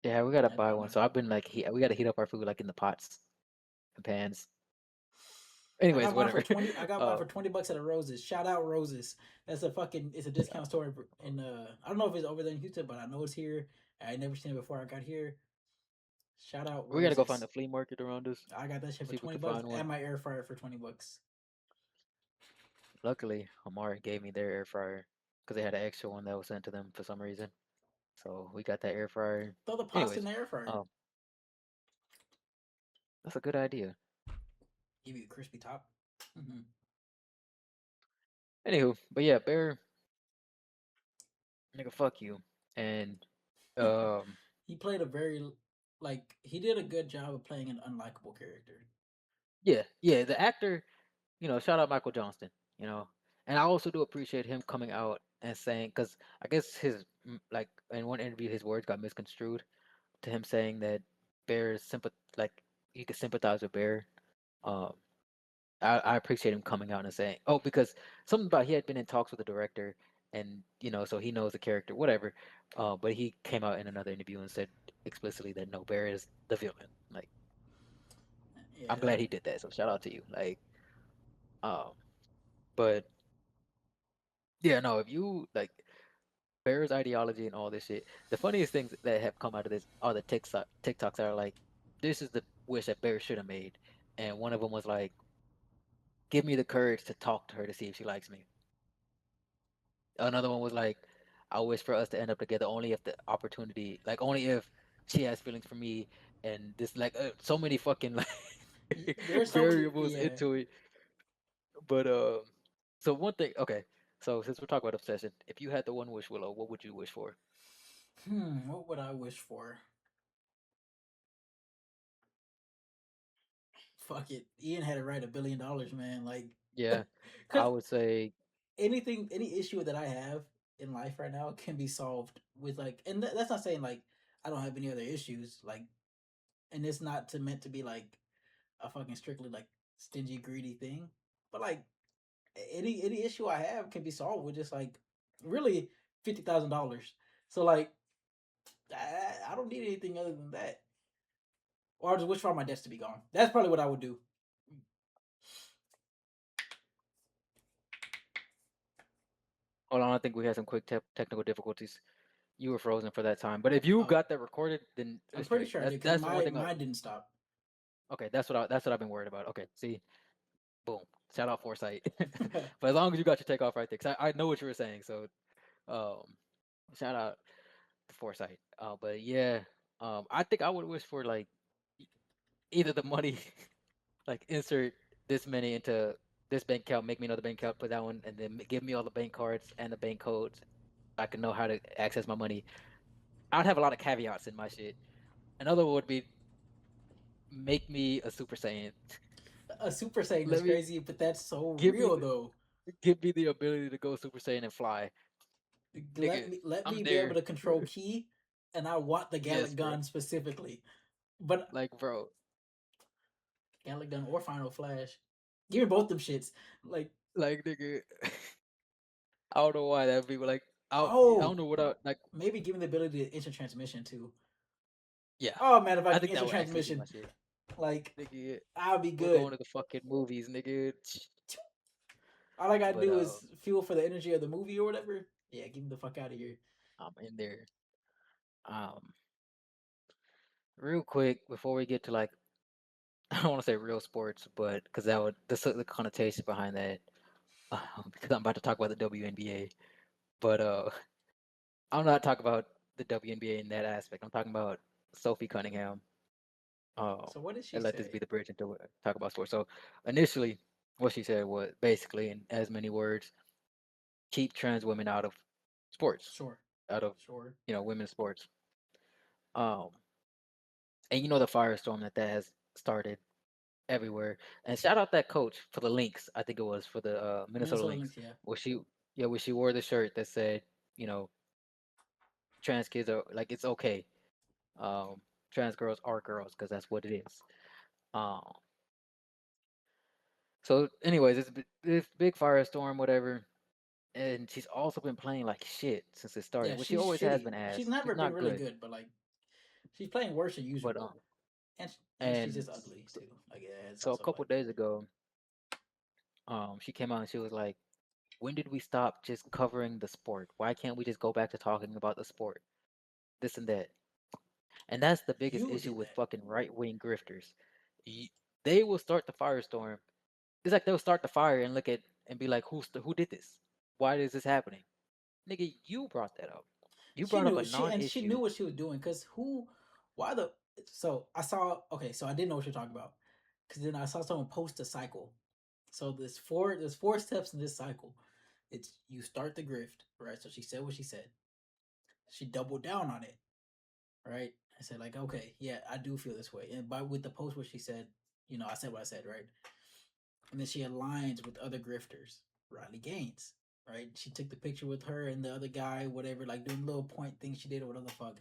Yeah, we gotta I had to buy buy one. one. So I've been like, we gotta heat up our food like in the pots and pans. I Anyways, got mine for whatever. 20. I got mine uh, for $20 at a Roses. Shout out Roses. That's a fucking. It's a discount store in. I don't know if it's over there in Houston, but I know it's here. I ain't never seen it before I got here. Shout out we gotta go find Roses. a flea market around us. I got that shit for See if we twenty can bucks find one. and my air fryer for $20. Luckily, Amari gave me their air fryer because they had an extra one that was sent to them for some reason. So we got that air fryer. Throw the pasta in Anyways, the air fryer. um, that's a good idea. Give you a crispy top. Mm-hmm. Anywho, but yeah, Bear, nigga, fuck you. And um, He played a very like he did a good job of playing an unlikable character. yeah, the actor, shout out Michael Johnston, you know, and I also do appreciate him coming out and saying, because I guess like in one interview his words got misconstrued to him saying that Bear is like he could sympathize with Bear. Um, I appreciate him coming out and saying, oh, because something about he had been in talks with the director, and so he knows the character, whatever. But he came out in another interview and said explicitly that no, Bear is the villain. Like, I'm Yeah, glad he did that. So shout out to you. Like, um, but yeah, no, if you like Bear's ideology and all this shit, the funniest things that have come out of this are the TikToks that are like, this is the wish that Bear should have made, and one of them was like, give me the courage to talk to her to see if she likes me. Another one was like, I wish for us to end up together only if the opportunity, like only if she has feelings for me, and this like so many fucking like there's so many. variables Yeah. into it. But so one thing, okay. So since we're talking about obsession, if you had the one wish, Willow, what would you wish for? What would I wish for? Fuck it. Ian had to write $1 billion, man. Like, Yeah, I because would say, any issue that I have in life right now can be solved with like, and that's not saying like I don't have any other issues. Like, and it's not to meant to be like a fucking strictly like stingy, greedy thing. But like any issue I have can be solved with just like really $50,000. So like I don't need anything other than that. Or I just wish for all my debts to be gone. That's probably what I would do. hold on, I think we had some quick technical difficulties. You were frozen for that time, but if you Oh, got that recorded, then I'm it's pretty straight. sure I That's did because that's the one my thing. mine didn't stop. Okay, that's what I've been worried about. Okay, see, boom, shout out foresight. But as long as you got your takeoff right there, because I know what you were saying, so um, shout out to foresight. But yeah, I think I would wish for like either the money, like insert this many into this bank account, make me another bank account, put that one, and then give me all the bank cards and the bank codes. I can know how to access my money. I'd have a lot of caveats in my shit. Another one would be make me a Super Saiyan. A Super Saiyan is Let me crazy, but that's so give me real though. give me the ability to go Super Saiyan and fly. Let Nigga, me let I'm me be able there. to control Key, and I want the Yes, Gallic bro. Gun specifically. But Like, bro, Gallic Gun or Final Flash, give me both them shits. Like, like nigga, I don't know why that people like. I don't oh, know what I like. maybe give me the ability to instant transmission too. Yeah, Oh man, if I I can think that instant would actually be my transmission, shit. like Nigga, I'll be we're good. going to the fucking movies, nigga. All I gotta But do is fuel for the energy of the movie or whatever. Yeah, get me the fuck out of here. I'm in there. Um, real quick before we get to like, I don't want to say real sports, but because that would the connotation behind that. Because I'm about to talk about the WNBA, but I'm not talking about the WNBA in that aspect. I'm talking about Sophie Cunningham. So what did she And let this be say? the bridge into talk about sports. So initially, what she said was basically, in as many words, keep trans women out of sports, Sure, out of sure. women's sports. Um, and the firestorm that has started, everywhere. And shout out that coach for the Lynx. I think it was for the Minnesota Minnesota Lynx, Lynx, yeah. where she wore the shirt that said, you know, trans kids are like it's okay. Um, Trans girls are girls because that's what it is. Um, so, anyways, this big firestorm, whatever, and she's also been playing like shit since it started, Yeah, which she she's always has shitty. been She's ass. never She's been not really good, good, but like she's playing worse than but usual. And she's and just ugly too. Like yeah, it's so a also couple like days ago, she came out and she was like, "When did we stop just covering the sport? Why can't we just go back to talking about the sport? This and that." And that's the biggest you issue did with that. fucking right wing grifters. They will start the firestorm. It's like they'll start the fire and look at and be like, who did this? Why is this happening? Nigga, you brought that up. You She brought up knew a it. She knew non-issue, what she was doing. Cause who? Why the? So I saw. Okay, so I didn't know what you're talking about. Cause then I saw someone post a cycle. So there's four steps in this cycle. It's you start the grift, right? So she said what she said. She doubled down on it, right? I said like, okay, yeah, I do feel this way. And by with the post where she said, I said what I said, right? And then she aligns with other grifters, Riley Gaines, right? She took the picture with her and the other guy, whatever, like doing little point things she did or whatever the fuck.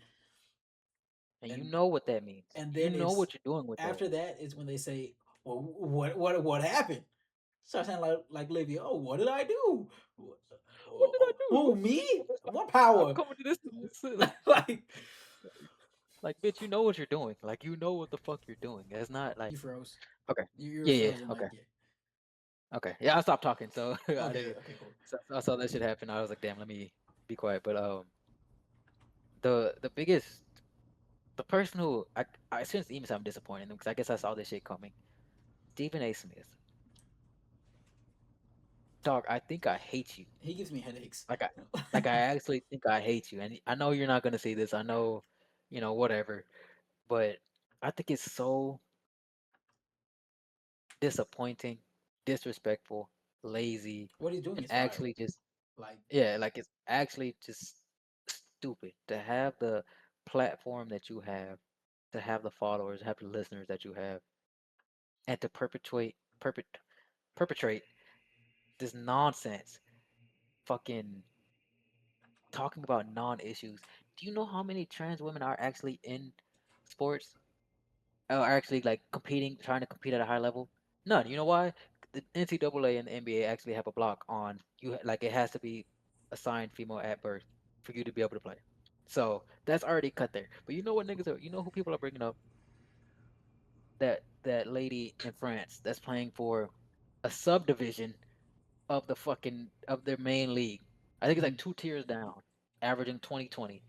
and you And know what that means. and You then know it's what you're doing with that. after that is when they say, well, what happened? Start saying like Livia, oh, what did I do? What did I Who do? me? What I'm power? coming to this. Like Like, bitch, you know what you're doing. Like, you know what the fuck you're doing. It's not like you froze. okay, You're yeah, yeah, frozen. okay, Like yeah. okay, yeah. I stopped talking, so I Okay. didn't. Okay. Cool. So I saw that shit happen. I was like, damn, let me be quiet. But the biggest, the person who I shouldn't even say I'm disappointed in because I guess I saw this shit coming. Stephen A. Smith, dog. I think I hate you. He gives me headaches. Like I, like I actually think I hate you. And I know you're not gonna see this. I know, whatever. But I think it's so disappointing, disrespectful, lazy, What he's doing and is vile. actually just Like yeah, like it's actually just stupid to have the platform that you have, to have the followers, have the listeners that you have, and to perpetrate this nonsense, fucking talking about non-issues. Do you know how many trans women are actually in sports? Are actually like competing, trying to compete at a high level? None. You know why? The NCAA and the NBA actually have a block on you. Like it has to be assigned female at birth for you to be able to play. So that's already cut there. But you know what niggas are? You know who people are bringing up? That lady in France that's playing for a subdivision of the fucking of their main league. I think it's like mhm. 2 tiers down, averaging 2020.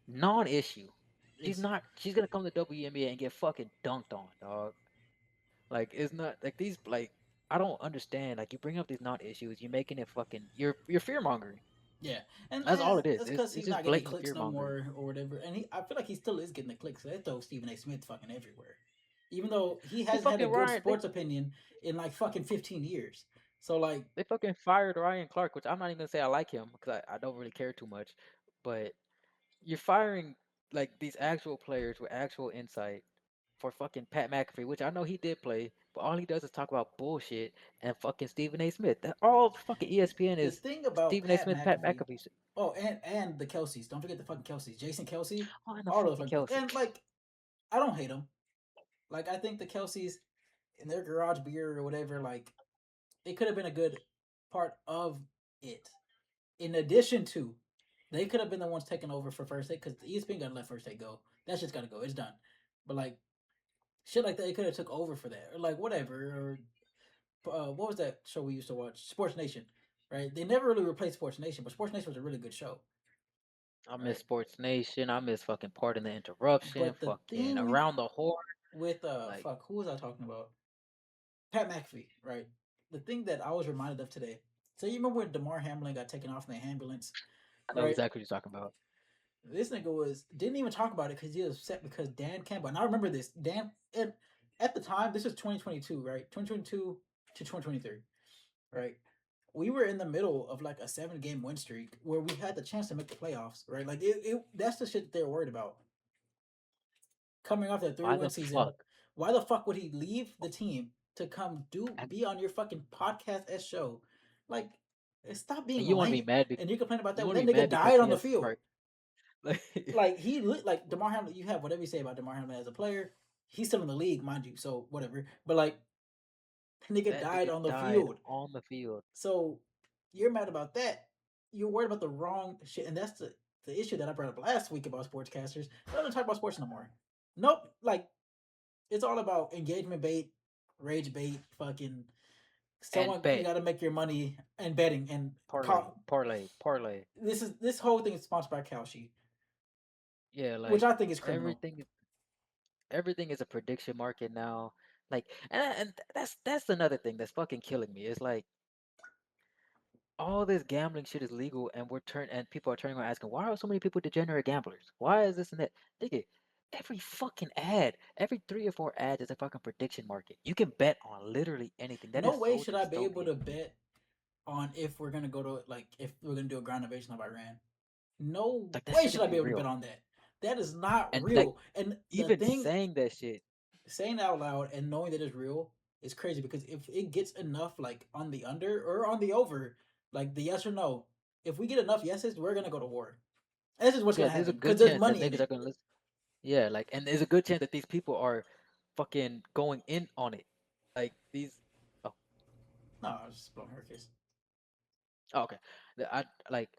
Non-issue. She's It's not. She's gonna come to WNBA and get fucking dunked on, dog. Like it's not like these like I don't understand. Like you bring up these non-issues, you're making it fucking you're fear mongering. yeah, and, That's all and it is. that's because It's he's not just getting blatant clicks fear no mongering. more or whatever. And I feel like he still is getting the clicks. They throw Stephen A. Smith fucking everywhere, even though he They hasn't had a fucking good Ryan. sports opinion in like fucking 15 years. So like, They fucking fired Ryan Clark, which I'm not even gonna say I like him because I don't really care too much. But you're firing like these actual players with actual insight for fucking Pat McAfee, which I know he did play, but all he does is talk about bullshit and fucking Stephen A. Smith. That all fucking ESPN the is thing about Stephen A. Pat Smith, Pat McAfee, McAfee. oh, and the Kelseys. Don't forget the fucking Kelseys. Jason Kelsey, Oh, and the all those fucking fucking Kelsey. and like I don't hate them. Like I think the Kelseys in their garage beer or whatever, like it could have been a good part of it. In addition to, they could have been the ones taking over for first take because the ESPN got to let first take go. That's just got to go. It's done. But like shit like that, they could have took over for that or like whatever. Or what was that show we used to watch? Sports Nation, right? They never really replaced Sports Nation, but Sports Nation was a really good show, I miss right? Sports Nation. I miss fucking Pardon the Interruption. But the Fucking thing Around the Horn. with Like, who was I talking about? Pat McAfee, right? The thing that I was reminded of today. So you remember when Damar Hamlin got taken off in the ambulance, I know right? exactly what you're talking about. This nigga was didn't even talk about it because he was upset because Dan Campbell. And I remember this. At the time, this is 2022, right? 2022 to 2023, right? We were in the middle of like a 7 game win streak where we had the chance to make the playoffs, right? Like that's the shit that they're worried about. Coming off that three Why win the season fuck? Why the fuck would he leave the team to come do and, be on your fucking podcast s show? Like, stop and being you want to be lame. mad? And you complain about You that when want to that be nigga mad because died he on the has field. right? Like, Like like Demar Hamlin. You have whatever you say about Demar Hamlin as a player. He's still in the league, mind you. So whatever. But like, nigga that died nigga on the died field. on the field. So you're mad about that. You're worried about the wrong shit, and that's the issue that I brought up last week about sportscasters. They don't talk about sports no more. Nope. Like, it's all about engagement bait, rage bait, fucking And someone you bet got to make your money and betting and parlay, parlay, parlay. this whole thing is sponsored by Kalshi, Yeah, which like I think is criminal. everything, everything is a prediction market now. Like, and that's another thing that's fucking killing me. It's like all this gambling shit is legal, and people are turning around asking, why are so many people degenerate gamblers? Why is this and that? Nigga, every fucking ad, every 3 or 4 ads is a fucking prediction market. You can bet on literally anything. That No is way so should I be able dystopian. to bet on if we're gonna go to like if we're gonna do a ground invasion of Iran. No Like that way should shouldn't I be be able to bet real. on that. That is not And like real. And the even thing, saying that shit, saying it out loud and knowing that it's real is crazy because if it gets enough like on the under or on the over, like the yes or no, if we get enough yeses, we're gonna go to war. This is what's yeah, gonna there's a happen because good there's chance that money in niggas are it. gonna listen. Yeah, like, and there's a good chance that these people are fucking going in on it. Like these. Oh, No, I was just blowing her case. oh, okay. I like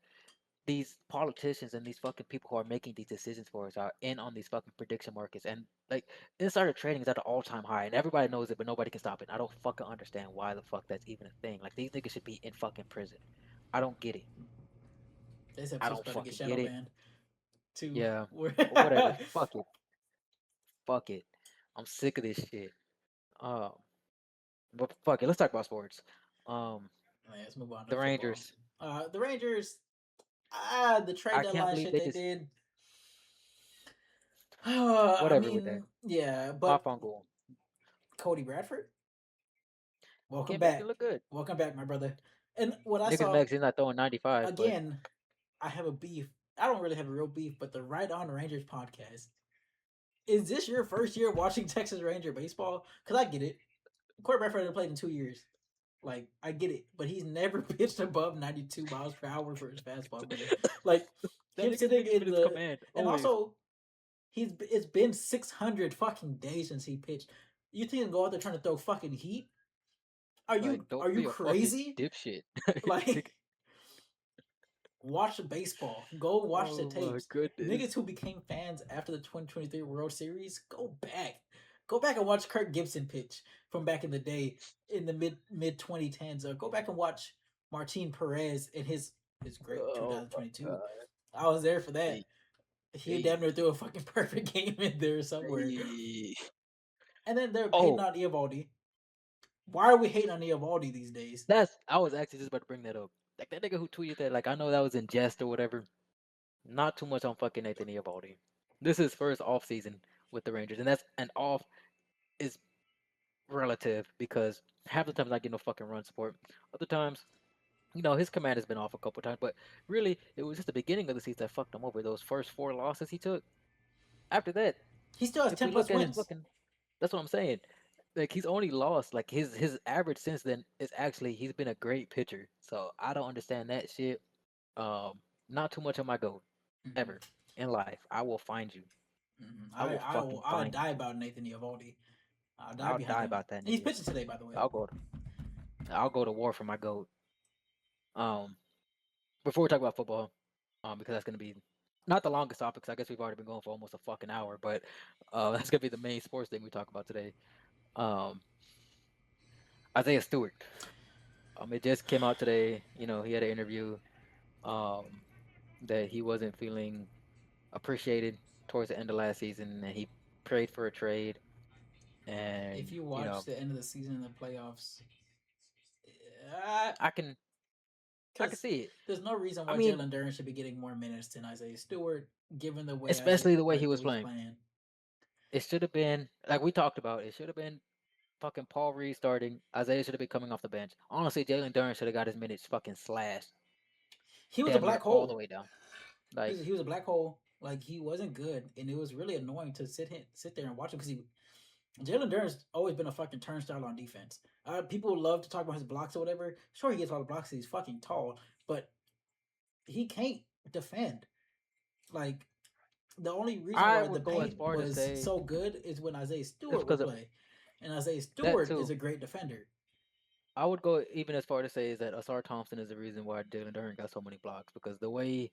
these politicians and these fucking people who are making these decisions for us are in on these fucking prediction markets, and like insider trading is at an all-time high, and everybody knows it, but nobody can stop it. I don't fucking understand why the fuck that's even a thing. Like these niggas should be in fucking prison. I don't get it. This I episode's don't about to get fucking shadow get it. banned too. Yeah, We're but whatever. Fuck it. Fuck it. I'm sick of this shit. Um, but fuck it. Let's talk about sports. Um, let's move on to the football. Rangers. The Rangers, the trade I can't deadline believe shit they they just did. I whatever with that. mean, yeah, Off but on goal. Cody Bradford, welcome Came back and back, look good. welcome back, my brother. And what I Niggas saw next, he's not throwing 95, but again, I have a beef. I don't really have a real beef, but the Right On Rangers podcast. Is this your first year watching Texas Ranger baseball? Because I get it. Corey Bradford hasn't played in 2 years. Like, I get it, but he's never pitched above 92 miles per hour for his fastball, brother. Like, that him nigga's sitting been keeping in his the command and always. also it's been 600 fucking days since he pitched. You think he can go out there trying to throw fucking heat? Are Like, you don't are you be a fucking crazy? dipshit. Like, watch the baseball. Go watch the Oh my tapes. Niggas goodness. who became fans after the 2023 World Series, go back. Go back and watch Kirk Gibson pitch from back in the day in the mid 2010s. Or go back and watch Martin Perez in his great Oh my 2022. god. I was there for that. Hey, He hey, damn near threw a fucking perfect game in there somewhere. hey. And then they're hating Oh, on Eovaldi. Why are we hating on Eovaldi these days? I was actually just about to bring that up. Like that nigga who tweeted that, like I know that was in jest or whatever. Not too much on fucking Nathan Eovaldi. This is his first off season with the Rangers, and that's an off is relative because half the time he's not getting no fucking run support. Other times, his command has been off a couple times, but really it was just the beginning of the season that fucked him over. Those first 4 losses he took. After that, He still has if 10 we plus look at his wins. fucking, that's what I'm saying. Like he's only lost like his average since then is actually he's been a great pitcher. So I don't understand that shit. Um, not too much on my goat Mm-hmm. ever in life. I will find you. Mm-hmm. I will fucking I'll find die you. about Nathan Eovaldi. I'll die I'll behind die him. about that He's nigga. pitching today, by the way. I'll go. I'll go to war for my goat. Um, before we talk about football, because that's gonna be not the longest topic. 'Cause I guess we've already been going for almost a fucking hour, but that's gonna be the main sports thing we talk about today. Um, Isaiah Stewart. It just came out today. He had an interview. Um, that he wasn't feeling appreciated towards the end of last season, and he prayed for a trade. If And you watch the end of the season in the playoffs, I can because see it. there's no reason I why mean, Jalen Duran should be getting more minutes than Isaiah Stewart, given the way especially the way he the was way he's playing. playing. It should have been like we talked about. It should have been fucking Paul Reed starting. Isaiah should have been coming off the bench. Honestly, Jalen Duran should have got his minutes fucking slashed, He was a damn near black all the hole. way down. Like, He was a black hole. Like, he wasn't good, and it was really annoying to sit there and watch him because Jalen Duren's always been a fucking turnstile on defense. People love to talk about his blocks or whatever. Sure, he gets all the blocks 'cause he's fucking tall, but he can't defend. Like the only reason I why the would go as paint far to was say so good is when Isaiah it's Stewart would because of play, and Isaiah that Stewart is too. a great defender. I would go even as far to say is that Asar Thompson is the reason why Jalen Durant got so many blocks because the way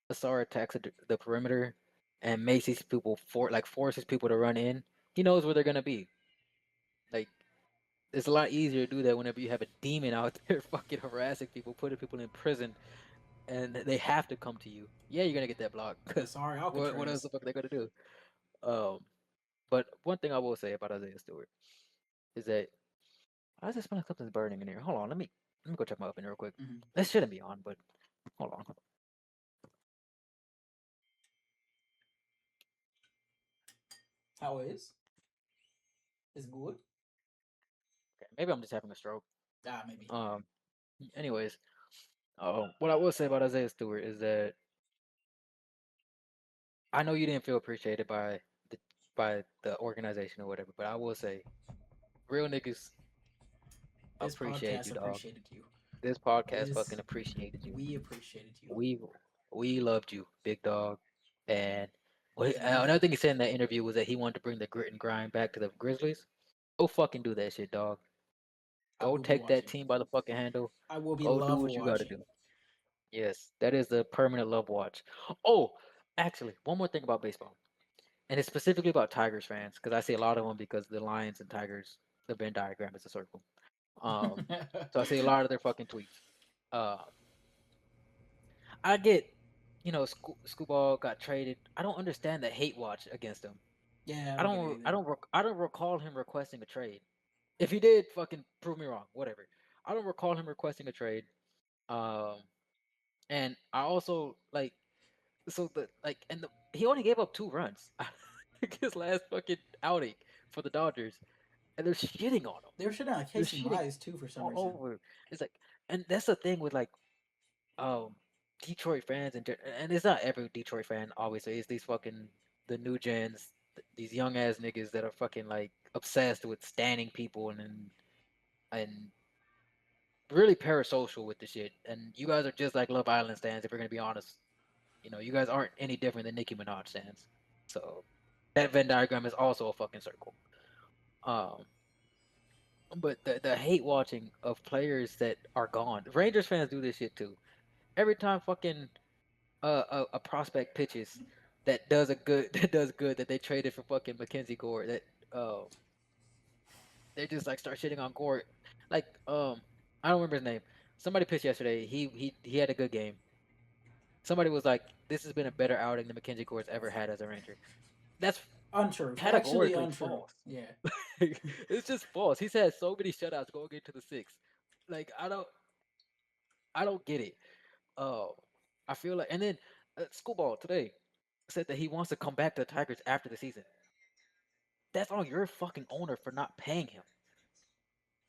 Asar attacks the perimeter and makes these people forces people to run in, he knows where they're gonna be. Like it's a lot easier to do that whenever you have a demon out there fucking harassing people, putting people in prison, and they have to come to you. Yeah, you're gonna get that block because Sorry, what else the Alcatraz. fuck are they gonna do? Um, but one thing I will say about Isaiah Stewart is that I just smell like something's burning in here. Hold on, let me go check my oven real quick. Mhm. This shouldn't be on, but hold on. How is? Is good. Okay, maybe I'm just having a stroke. Maybe. Um, anyways, what I will say about Isaiah Stewart is that I know you didn't feel appreciated the by the organization or whatever, but I will say real niggas This appreciate podcast you, dog. appreciated you. This podcast This fucking appreciated you. we appreciated you. We we loved you, big dog. And And we another thing he said in that interview was that he wanted to bring the grit and grind back to the Grizzlies. Go fucking do that shit, dog. I Go will be take that watching. team by the fucking handle. I will be Go do love what you gotta watching. do. Yes, that is the permanent love watch. Oh, actually, one more thing about baseball, and it's specifically about Tigers fans because I see a lot of them because the Lions and Tigers, the Venn diagram is a circle. Um, so I see a lot of their fucking tweets. Uh, I get, Scooball got traded. I don't understand the hate watch against him. Yeah, I don't get it either. I don't recall him requesting a trade. If he did, fucking prove me wrong. Whatever. I don't recall him requesting a trade. Um, and I also he only gave up 2 runs his last fucking outing for the Dodgers, and they're shitting on him. They were shitting on They're Casey shitting Mize too for some all reason. over. It's like, and that's the thing with um Detroit fans and it's not every Detroit fan. Obviously, it's these fucking the new gens, these young ass niggas that are fucking like obsessed with standing people and really parasocial with the shit. And you guys are just like Love Island stands. If we're gonna be honest, you guys aren't any different than Nicki Minaj stands. So that Venn diagram is also a fucking circle. Um, but the hate watching of players that are gone. Rangers fans do this shit too. Every time fucking a prospect pitches that does a good that does good that they traded for fucking Mackenzie Gore that they just like start shitting on Gore. Like I don't remember his name. Somebody pitched yesterday. He had a good game. Somebody was like, "This has been a better outing than Mackenzie Gore's ever had as a Ranger." That's Untrue. Factually categorically untrue. false. Yeah. It's just false. He's had so many shutouts going into the sixth. Like I don't get it. Oh, I feel like, and then Schoolball today said that he wants to come back to the Tigers after the season. That's on your fucking owner for not paying him.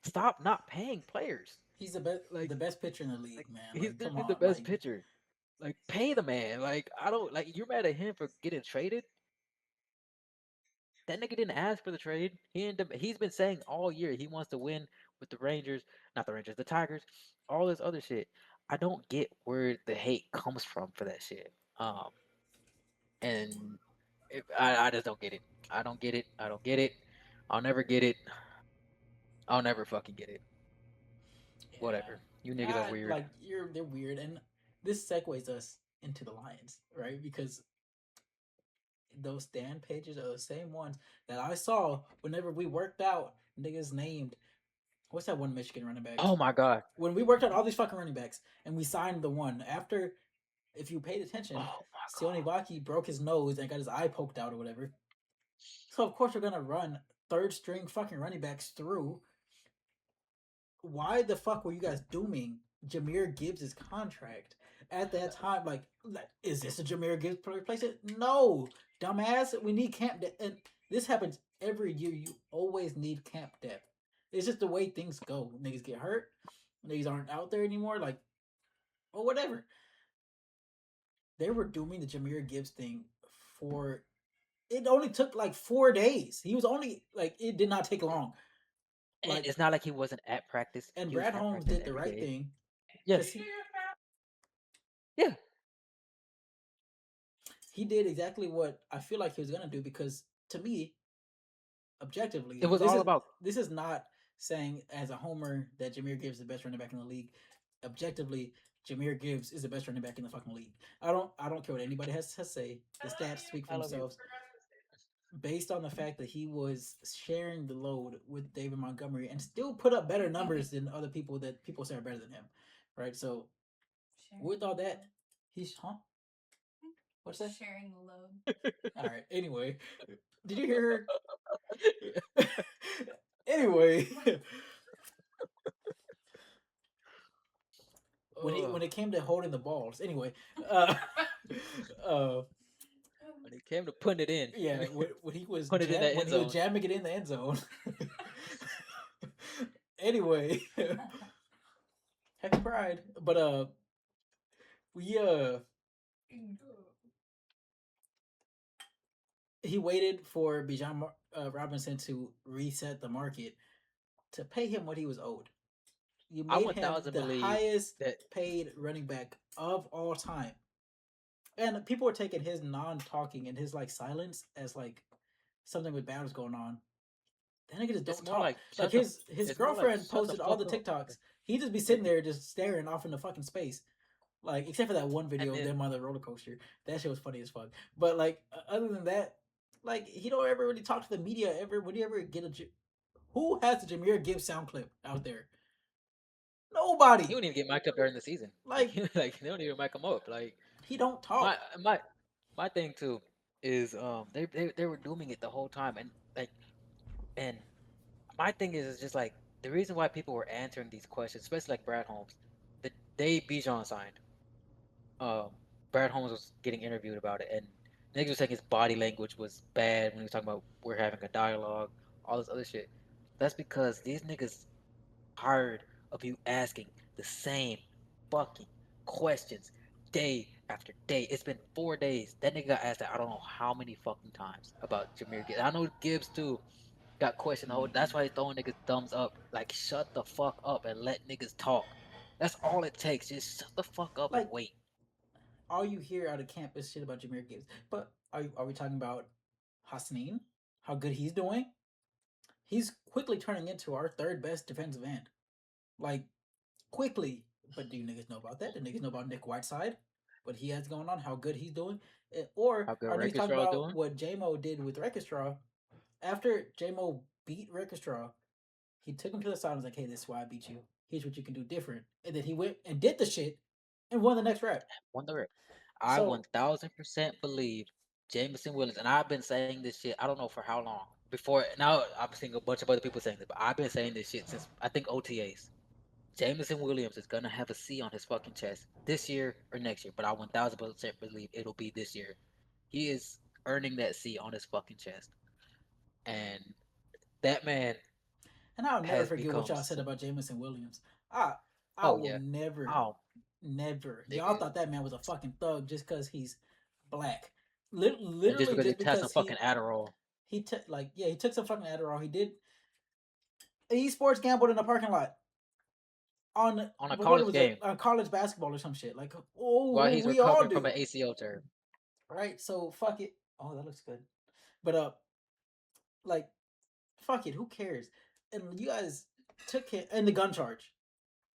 Stop not paying players. He's the Like, best pitcher in the league, man. he's Like, come literally the on. best pitcher. Like, pay the man. Like, I don't like you're mad at him for getting traded. That nigga didn't ask for the trade. He's been saying all year he wants to win with the Rangers, not the Rangers, the Tigers, all this other shit. I don't get where the hate comes from for that shit. And I just don't get it. I don't get it. I don't get it. I'll never get it. I'll never fucking get it. Yeah. Whatever. You niggas are weird. Like they're weird, and this segues us into the Lions, right? Because those stand pages are the same ones that I saw whenever we worked out niggas named what's that one Michigan running back? Oh my god. When we worked out all these fucking running backs and we signed the one after, if you paid attention, Oh my Sione god. Baki broke his nose and got his eye poked out or whatever. So of course we're gonna run third string fucking running backs through. Why the fuck were you guys dooming Jameer Gibbs' contract at that time? Like, is this a Jameer Gibbs replacement? No, dumbass. We need camp depth, and this happens every year. You always need camp depth. It's just the way things go. Niggas get hurt. Niggas aren't out there anymore. Like, or whatever. They were dooming the Jameer Gibbs thing for it only took like 4 days. He was only like it did not take long. And Like it's not like he wasn't at practice. and He was Brad at Holmes practice did the every right day. thing Yeah, because yeah. he did exactly what I feel like he was gonna do. Because to me, objectively, It was all about. this is not saying as a homer that Jameer Gibbs is the best running back in the league. Objectively, Jameer Gibbs is the best running back in the fucking league. I don't care what anybody has to say. The stats speak for I love you. themselves. Based on the fact that he was sharing the load with David Montgomery and still put up better numbers than other people that people say are better than him, right? So with all that, he's what's that? Sharing the load. All right. Anyway, did you hear her? Anyway, Oh, when it came to holding the balls, anyway, uh, uh, when it came to putting it in, yeah, when he was put it in that when end he was zone. jamming it in the end zone. Anyway, happy pride, but we he waited for Bijan Robinson to reset the market to pay him what he was owed. You I made him 1000 the believe highest that. paid running back of all time. And people were taking his non-talking and his like silence as like something with bad was going on. That nigga just It's don't more talk. like Like shut the. his It's more like girlfriend shut the posted all fuck the up. TikToks. He just be sitting there just staring off into fucking space. Like except for that one And video of then them on the roller coaster. That shit was funny as fuck. But like other than that, like he don't ever really talk to the media ever. Would he ever get who has the Jameer Gibbs sound clip out there? he Nobody. wouldn't even get mic'd up during the season. Like Like like they don't even mic him up. Like he don't my talk. my my thing too is they were dooming it the whole time and like and my thing is just like the reason why people were answering these questions, especially like Brad Holmes, the day Bijan signed, um, Brad Holmes was getting interviewed about it, and niggas was saying his body language was bad when he was talking about we're having a dialogue, all this other shit. That's because these niggas tired of you asking the same fucking questions day after day. It's been 4 days. That nigga got asked that I don't know how many fucking times about Jameer Gibbs. I know Gibbs too got questioned the whole. That's why he's throwing niggas thumbs up. Like shut the fuck up and let niggas talk. That's all it takes. Just shut the fuck up and Like wait. all you hear out of camp is shit about Jameer Gibbs. But are we talking about Hasneen? How good he's doing? He's quickly turning into our third best defensive end. Like quickly. But do you niggas know about that? Do niggas know about Nick Whiteside? What he has going on? How good he's doing? Or How good are niggas talking Rakestraw about doing? what JMO did with Rekistraw? After JMO beat Rekistraw, he took him to the side and was like, hey, this is why I beat you. Here's what you can do different. And then he went and did the shit and won the next rep. Wonder. I So 1000% believe Jameson Williams, and I've been saying this shit. I don't know for how long. Before now, I'm seeing a bunch of other people saying this, but I've been saying this shit since I think OTAs. Jameson Williams is gonna have a C on his fucking chest this year or next year, but I 1000% believe it'll be this year. He is earning that C on his fucking chest, and that man and I'll never has forget what become. y'all said about Jamison Williams. I Oh will yeah. never, Oh never. Y'all nigga, thought that man was a fucking thug just because he's black. and just Literally because he just has some because fucking Adderall he took like yeah he took some fucking Adderall. He did he sports gambled in a parking lot on on a what college was it game on college basketball or some shit. Like while oh he's we all recovering from do an ACL tear. right. So fuck it. Oh that looks good. But like fuck it. Who cares? And you guys took him and the gun charge.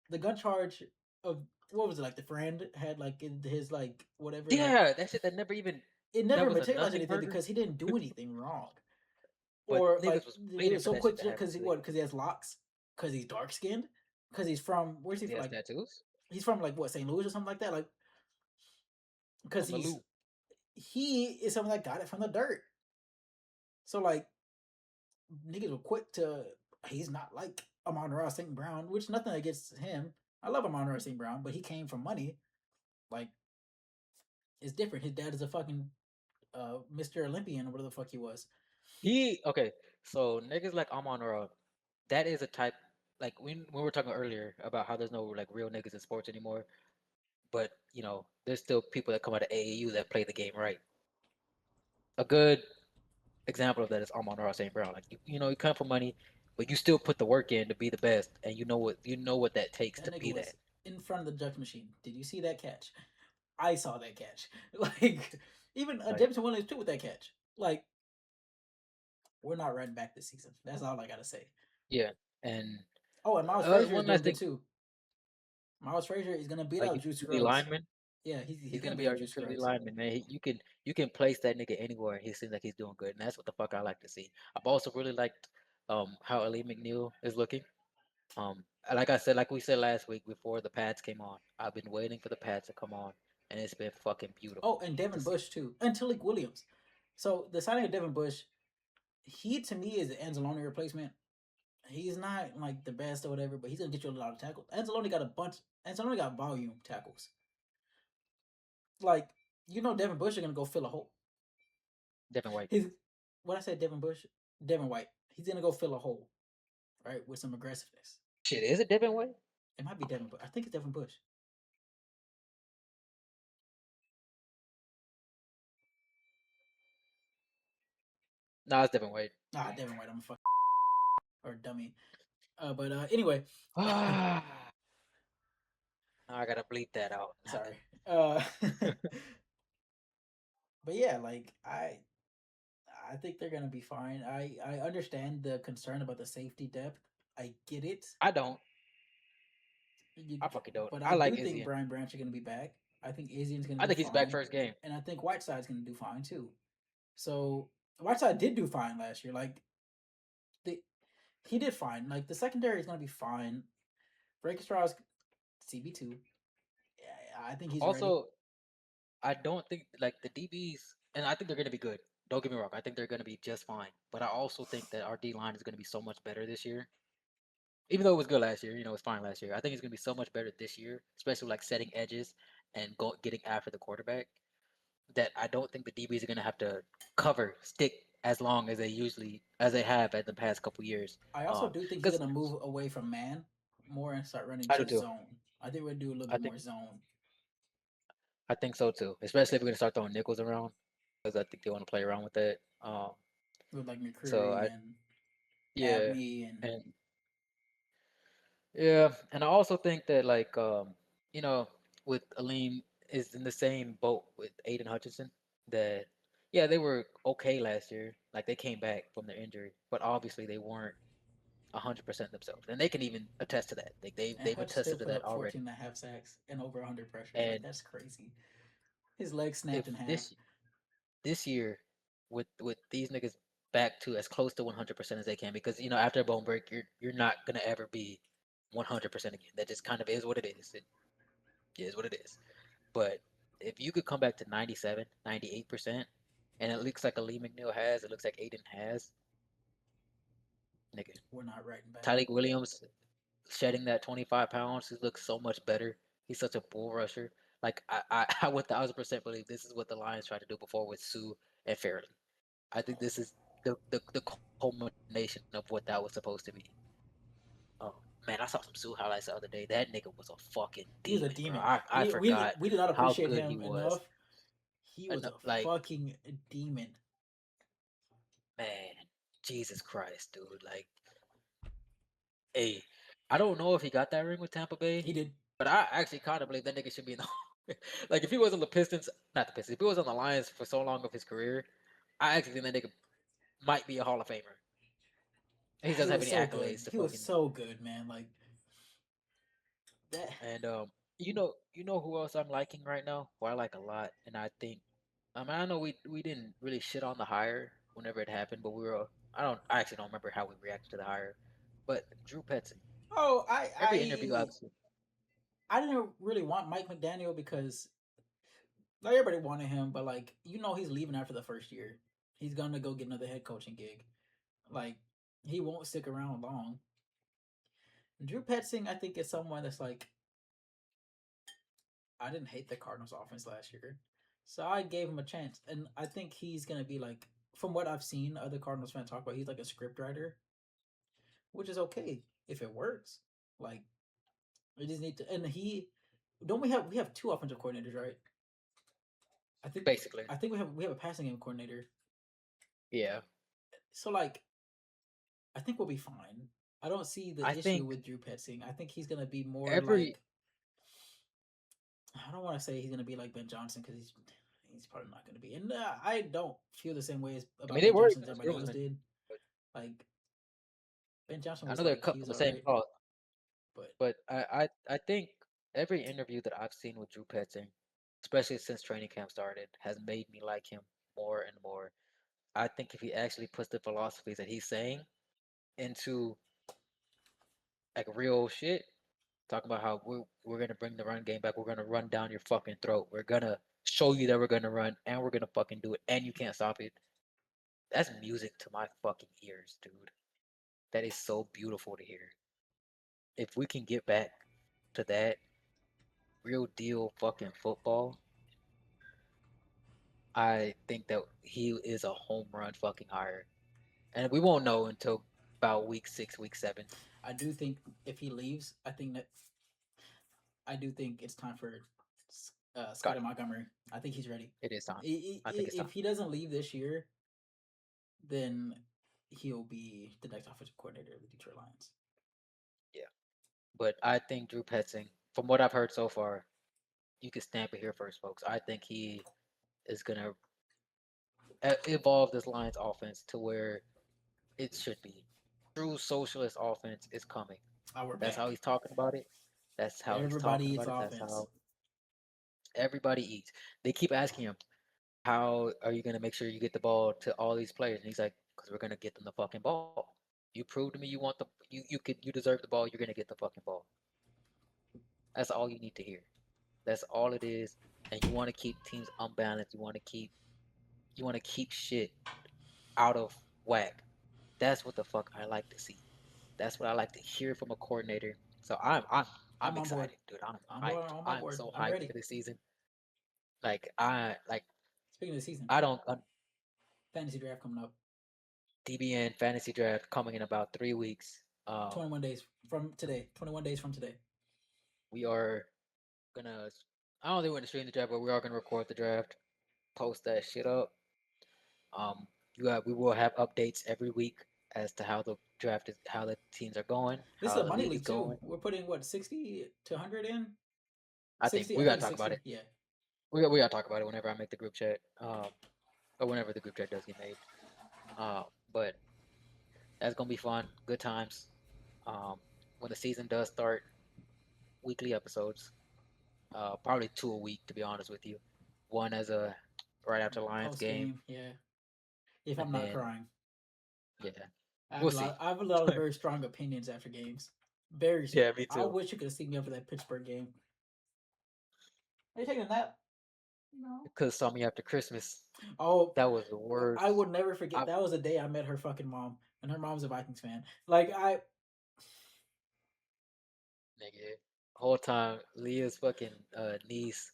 The gun charge of what was it like? The friend had like in his like whatever like Yeah, that shit that never even it that never was a materialized nothing anything murder. because he didn't do anything wrong. But Or niggas like was he waiting was for so that quick shit to to happen because he to what because he has locks because he's dark skinned because he's from where's he he from has like tattoos he's from like what St. Louis or something like that like because from the loop. he is someone that got it from the dirt. So like niggas were quick to he's not like Amon Ross St. Brown, which nothing against him. I love Amon Ross St. Brown, but he came from money. Like it's different. His dad is a fucking Mr. Olympian or whatever the fuck he was. He okay, so niggas like Amon Ra, that is a type like when we were talking earlier about how there's no like real niggas in sports anymore, but there's still people that come out of AAU that play the game right. A good example of that is Amon-Ra St. Brown. Like you come for money, but you still put the work in to be the best, and you know what that takes That to nigga be that. was in front of the judge machine. Did you see that catch? I saw that catch. Like even Like Jameson Williams too with that catch. Like we're not running back this season. That's all I gotta say. yeah, and Oh, and Miles Frazier is one doing last good thing, too. Miles Frazier is gonna beat like out Juice utility Scruggs. lineman, Yeah, he's he's gonna gonna beat be out our Juice utility Scruggs. lineman, man. You can place that nigga anywhere. He seems like he's doing good, and that's what the fuck I like to see. I've also really liked how Ali McNeil is looking. Like I said, like we said last week before the pads came on, I've been waiting for the pads to come on, and it's been fucking Oh, beautiful and to Devin see. Bush too, and Talik Williams. So the signing of Devin Bush, he to me is the Anzalone replacement. He's not like the best or whatever, but he's gonna get you a lot of tackles. Anzalone got a bunch. Anzalone got volume tackles. Like Devin Bush is gonna go fill a hole. Devin White. He's what I said. Devin Bush, Devin White. He's gonna go fill a hole, right, with some aggressiveness. Shit, is it Devin White? It might be Devin Bush. I think it's Devin Bush. No, it's Devin White. Ah, Devin White. I'm a fuck or dummy. But anyway, Ah, now I gotta bleep that out. sorry. Uh, but yeah, like I think they're gonna be fine. I understand the concern about the safety depth. I get it. I don't. You, I fucking don't. but I I like do think Izzy. Brian Branch are gonna be back. I think Izzy's gonna I do think he's back fine, first game. and I think Whiteside's gonna do fine too. So Whiteside did do fine last year. Like the he did fine. Like the secondary is gonna be fine. Breakerstraw's CB2. I think he's ready. Also, I don't think like the DBs, and I think they're gonna be good. Don't get me wrong. I think they're gonna be just fine. But I also think that our D line is gonna be so much better this year. Even though it was good last year, it was fine last year. I think it's gonna be so much better this year, especially like setting edges and getting after the quarterback. That I don't think the DBs are gonna have to stick as long as they have at the past couple years. I also do think he's Because gonna move away from man more and start running I do just too. zone. I think we're gonna do a little I bit think more zone I think so too. Especially if we're gonna start throwing nickels around, because I think they want to play around with that. with like So McCreary I and yeah, Abney and and yeah, and I also think that like you know, with Aleem is in the same boat with Aiden Hutchinson. That yeah, they were okay last year. Like they came back from their injury, but obviously they weren't 100% themselves, and they can even attest to that. Like and they've Hutch still attested to put that up already. 14 and a half sacks and over 100 pressures. Like And that's crazy. His leg if snapped in half. this year with these niggas back to as close to 100% as they can, because after a bone break you're not gonna ever be 100% again. That just kind of is what it is. It is what it is. But if you could come back to 97, 98%, and it looks like Ali McNeil has, it looks like Aiden has, nigga. We're not writing back. Tyleek Williams shedding that 25 pounds, he looks so much better. He's such a bull rusher. Like I would 1,000% believe this is what the Lions tried to do before with Sue and Fairley. I think this is the culmination of what that was supposed to be. Oh man, I saw some Sue highlights the other day. That nigga was a fucking He was a demon, bro. demon. I We forgot we did not how appreciate good he him was. enough. He And was a like, fucking demon. man, Jesus Christ, dude. Like, hey, I don't know if he got that ring with Tampa Bay, He did. but I actually kind of believe that nigga should be in the like if he was on the Pistons, not the Pistons, if he was on the Lions for so long of his career, I actually think that nigga might be a Hall of Famer. He He doesn't have was any so good. accolades to He was fucking. so good, man. Like that. And you know who else I'm liking right now? Who I like a lot, and I think, I know we didn't really shit on the hire whenever it happened, but I actually don't remember how we reacted to the hire, but Drew Petzing. Oh, Every interview I've seen, I didn't really want Mike McDaniel because like everybody wanted him, but like he's leaving after the first year. He's gonna go get another head coaching gig. Like he won't stick around long. Drew Petzing, I think, is someone that's like I didn't hate the Cardinals offense last year, so I gave him a chance, and I think he's gonna be like from what I've seen other Cardinals fans talk about, he's like a script writer, which is okay if it works. Like we just need to, and he don't we have two offensive coordinators, right? I think basically. I think we have a passing game coordinator. Yeah. So like, I think we'll be fine. I don't see the I issue think with Drew Petzing. I think he's gonna be more every like, I don't want to say he's gonna be like Ben Johnson because he's probably not gonna be. And I don't feel the same way as, I mean about they Ben were Johnson as against everybody else Groomsman, did. but Like Ben Johnson I was know they're like cut he from was the all same right, cloth. but But I think every interview that I've seen with Drew Petzing, especially since training camp started, has made me like him more and more. I think if he actually puts the philosophies that he's saying into like real shit, talking about how we're gonna bring the run game back, we're gonna run down your fucking throat, we're gonna show you that we're gonna run, and we're gonna fucking do it, and you can't stop it. That's music to my fucking ears, dude. That is so beautiful to hear. If we can get back to that real deal fucking football, I think that he is a home run fucking hire. And we won't know until about week 6, week 7. I do think if he leaves, I do think it's time for Got Scotty it. Montgomery. I think he's ready. It is time. I think it's time. If he doesn't leave this year, then he'll be the next offensive coordinator of the Detroit Lions. Yeah. But I think Drew Petzing, from what I've heard so far, you can stamp it here first, folks. I think he is going to evolve this Lions offense to where it should be. True socialist offense is coming. Oh, we're That's how back. he's talking about it. That's how he's Everybody talking eats about it. That's offense. how everybody eats. They keep asking him, how are you going to make sure you get the ball to all these players? And he's like, because we're going to get them the fucking ball. You proved to me you want you deserve the ball. You're going to get the fucking ball. That's all you need to hear. That's all it is. And you want to keep teams unbalanced. You want to keep shit out of whack. That's what the fuck I like to see. That's what I like to hear from a coordinator. So I'm I'm on board. excited, dude. I'm I'm on, hyped. I'm on I'm board. so I'm hyped for ready. this season. Like Speaking of the season, I don't fantasy draft coming up. DBN fantasy draft coming in about 3 weeks. 21 days from today. 21 days from today. We are gonna. I don't think we're gonna stream the draft, but we are gonna record the draft, post that shit up. Um, we will have updates every week as to how the draft is, how the teams are going, This is how a the money league is league too. going. We're putting what 60 to 100 in. I think 60. I we think gotta it's talk about 60. it. Yeah. We gotta talk about it whenever I make the group chat. Or whenever the group chat does get made. But that's gonna be fun. Good times. Um, when the season does start, weekly episodes. Probably 2 a week, to be honest with you. One as a right after Lions Post game, game. Yeah. If and I'm not then crying, yeah, I have we'll a lot. see. I have a lot of very strong opinions after games. Very Yeah, strong. me I too. wish you could have seen me after that Pittsburgh game. Are you taking a nap? No. Because saw me after Christmas. Oh, That was the I worst. would never forget. I That was the day I met her fucking mom, and her mom's a Vikings fan. Like I, nigga, whole time Leah's fucking niece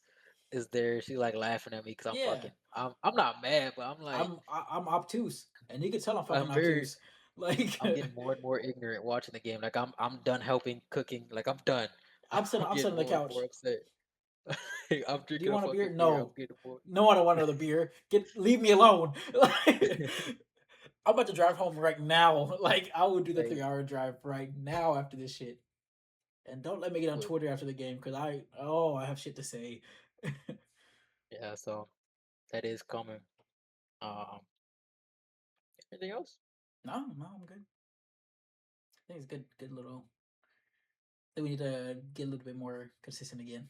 is there. She like laughing at me because I'm yeah, fucking. I'm not mad, but I'm like I'm obtuse, and you can tell I'm fucking I'm very. obtuse. Like I'm getting more and more ignorant watching the game. Like I'm done helping cooking. Like I'm done. I'm I'm sitting getting on the more and more couch. upset. I'm Do you drinking a want a beer? fucking beer. I'm No, getting more. no, I don't want another beer. Leave me alone. Like, I'm about to drive home right now. Like I would do the Hey, 3 hour drive right now after this shit. And don't let me get on but Twitter after the game because I have shit to say. yeah, so that is coming. Um, anything else? No, I'm good. I think it's good little. I think we need to get a little bit more consistent again.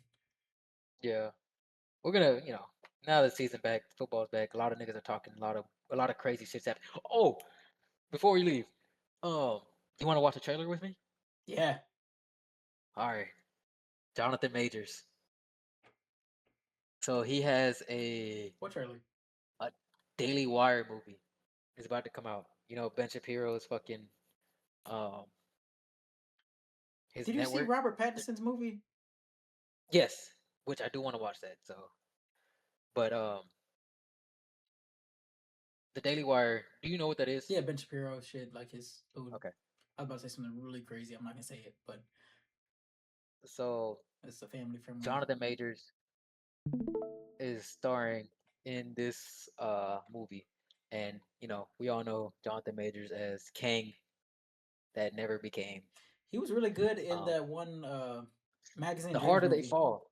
Yeah, we're gonna, now the season back, football's back. A lot of niggas are talking a lot of crazy shit's happening. Oh, before we leave, um, you want to watch a trailer with me? Yeah. All right, Jonathan Majors. So he has What trailer? a Daily Wire movie. It's about to come out. Ben Shapiro's fucking um his Did you see network. Robert Pattinson's movie? Yes, which I do want to watch that. So, but the Daily Wire. Do you know what that is? Yeah, Ben Shapiro shit like his food. Okay. I was about to say something really crazy. I'm not gonna say it, but So it's a family friendly. Jonathan Majors is starring in this movie. And we all know Jonathan Majors as King that never became. He was really good in Um, that one Magazine the Dreams harder they movie. fall.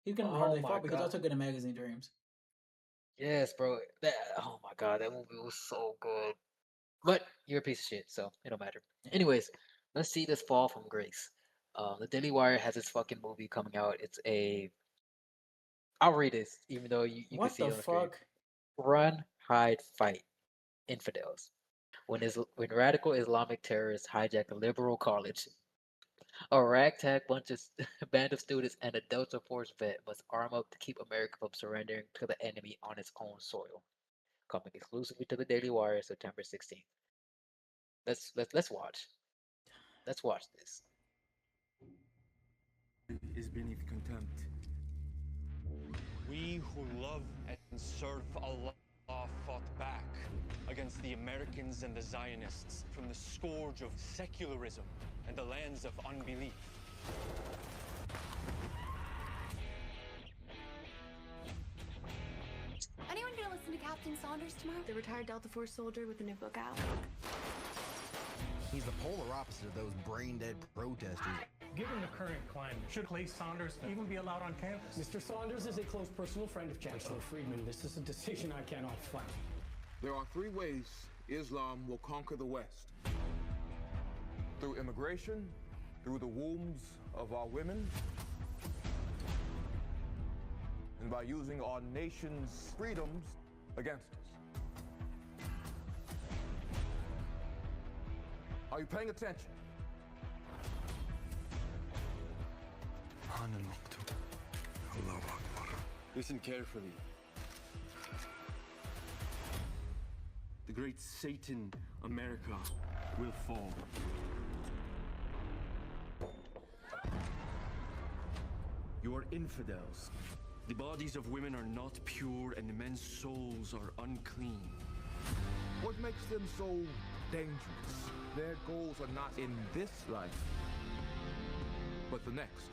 He can Oh hardly my fall, but he's god. also good in Magazine Dreams. Yes, bro. That oh my god, that movie was so good. But you're a piece of shit, so it don't matter. Yeah. Anyways, let's see this fall from grace. The Daily Wire has its fucking movie coming out. It's a I'll read this, even though you can What see the it on the screen. fuck? Run, hide, fight. Infidels. When radical Islamic terrorists hijack a liberal college, a ragtag band of students and a Delta Force vet must arm up to keep America from surrendering to the enemy on its own soil. Coming exclusively to the Daily Wire September 16th. Let's watch. Let's watch this. Is beneath contempt. We who love and serve Allah fought back against the Americans and the Zionists from the scourge of secularism and the lands of unbelief. Anyone gonna listen to Captain Saunders tomorrow? The retired Delta Force soldier with a new book out. He's the polar opposite of those brain-dead protesters. Given the current climate, should Clay Saunders even be allowed on campus? Mr. Saunders is a close personal friend of Chancellor Friedman. This is a decision I cannot fight. There are three ways Islam will conquer the West. Through immigration, through the wombs of our women, and by using our nation's freedoms against us. Are you paying attention? Listen carefully. The great Satan, America, will fall. You are infidels. The bodies of women are not pure and the men's souls are unclean. What makes them so dangerous? Their goals are not in this life, but the next.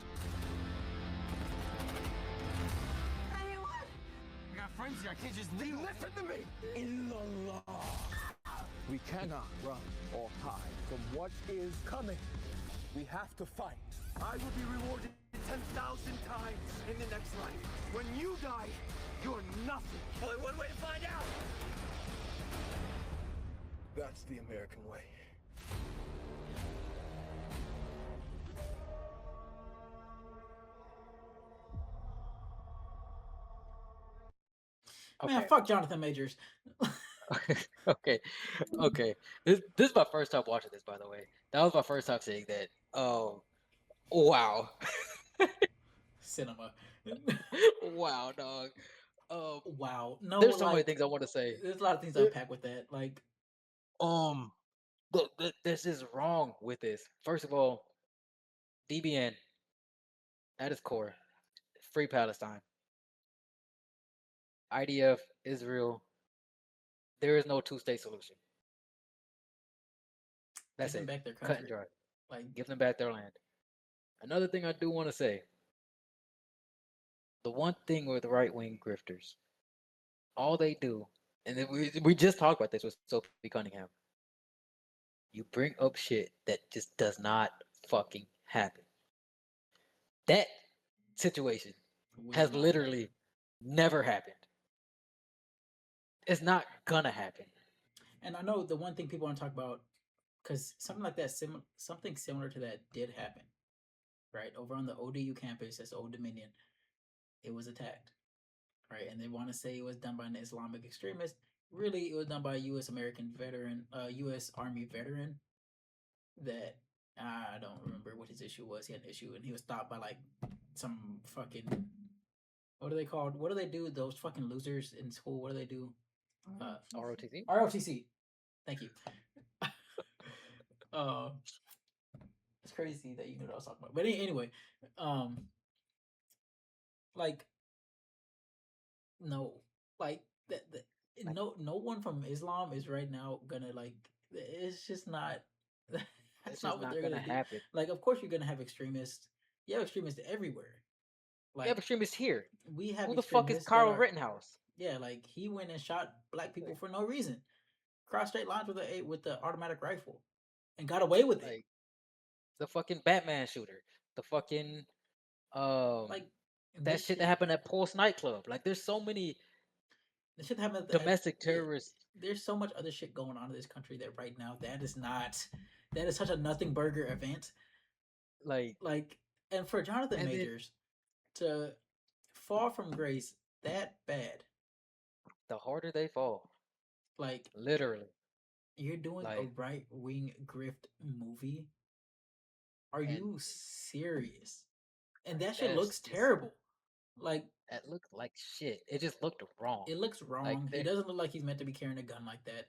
I got friends here, I can't just leave. Listen to me! Illallah. We cannot run or hide from what is coming. We have to fight. I will be rewarded 10,000 times in the next life. When you die, you're nothing. Only one way to find out. That's the American way. Man, fuck Jonathan Majors. Okay, okay. This is my first time watching this, by the way. That was my first time seeing that. Oh, wow, Cinema. wow, dog. Wow. No, There's so many like, things I want to say. there's a lot of things to unpack with that. Like, Um, this is wrong with this. First of all, DBN at its core, free Palestine. IDF, Israel. There is no two-state solution. That's give them it. back their Cut and country. dry. Like, Give them back their land. Another thing I do want to say, the one thing with right-wing grifters, all they do, and then we just talked about this with Sophie Cunningham. You bring up shit that just does not fucking happen. That situation will has not literally never happened. It's not gonna happen. And I know the one thing people want to talk about, because something like that, something similar to that did happen, right? Over on the ODU campus, that's Old Dominion, it was attacked, right? And they want to say it was done by an Islamic extremist. Really, it was done by a U.S. American veteran, U.S. Army veteran. That I don't remember what his issue was. He had an issue, and he was stopped by like some fucking, what are they called? What do they do? Those fucking losers in school. What do they do? ROTC? ROTC. Thank you. uh, it's crazy that you knew what I was talking about. But anyway, like, no, like no one from Islam is right now gonna like. It's just not. That's It's not just what not they're gonna gonna do. happen. Like, of course you're gonna have extremists. You have extremists everywhere, We have Like extremists here. we have Who the fuck is extremists that Carl are Rittenhouse? yeah, like he went and shot black people for no reason, crossed state lines with the automatic rifle, and got away with it. Like the fucking Batman shooter, the fucking um Like that this shit that shit, happened at Pulse nightclub. Like there's so many this shit happened domestic yeah. terrorists. There's so much other shit going on in this country that right now that is such a nothing burger event. Like Like, and for Jonathan and then Majors to fall from grace that bad, the harder they fall, like literally. you're doing a Like right wing grift movie. Are and you serious? And that shit that's looks just terrible. Like that looked like shit. It just looked wrong. it looks Like wrong. He they doesn't look like he's meant to be carrying a gun like that.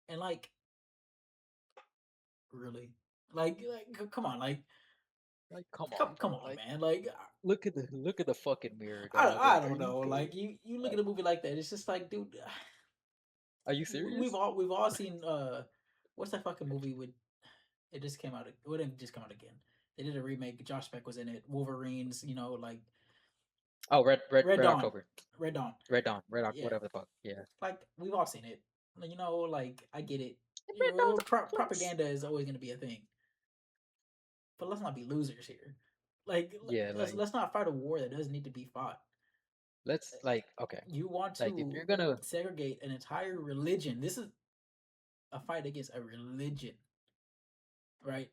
And like, really, come on, come on, come bro. on, Like man. Like, look at the fucking mirror, dog. I Like are don't you know. good? Like you look at Like a movie like that, it's just like, dude, are you serious? we've all seen what's that fucking movie with it just came out it didn't just come out again. They did a remake. Josh Beck was in it. Wolverines, like Oh, Red Red Dawn. October. Red Dawn. Red Dawn. Yeah. Whatever the fuck. Yeah. Like we've all seen it. Like I get it. Red Dawn's a place. Propaganda is always gonna be a thing. But let's not be losers here. Like Yeah, like let's not fight a war that doesn't need to be fought. let's like okay. You want Like if to you're gonna segregate an entire religion. This is a fight against a religion, right?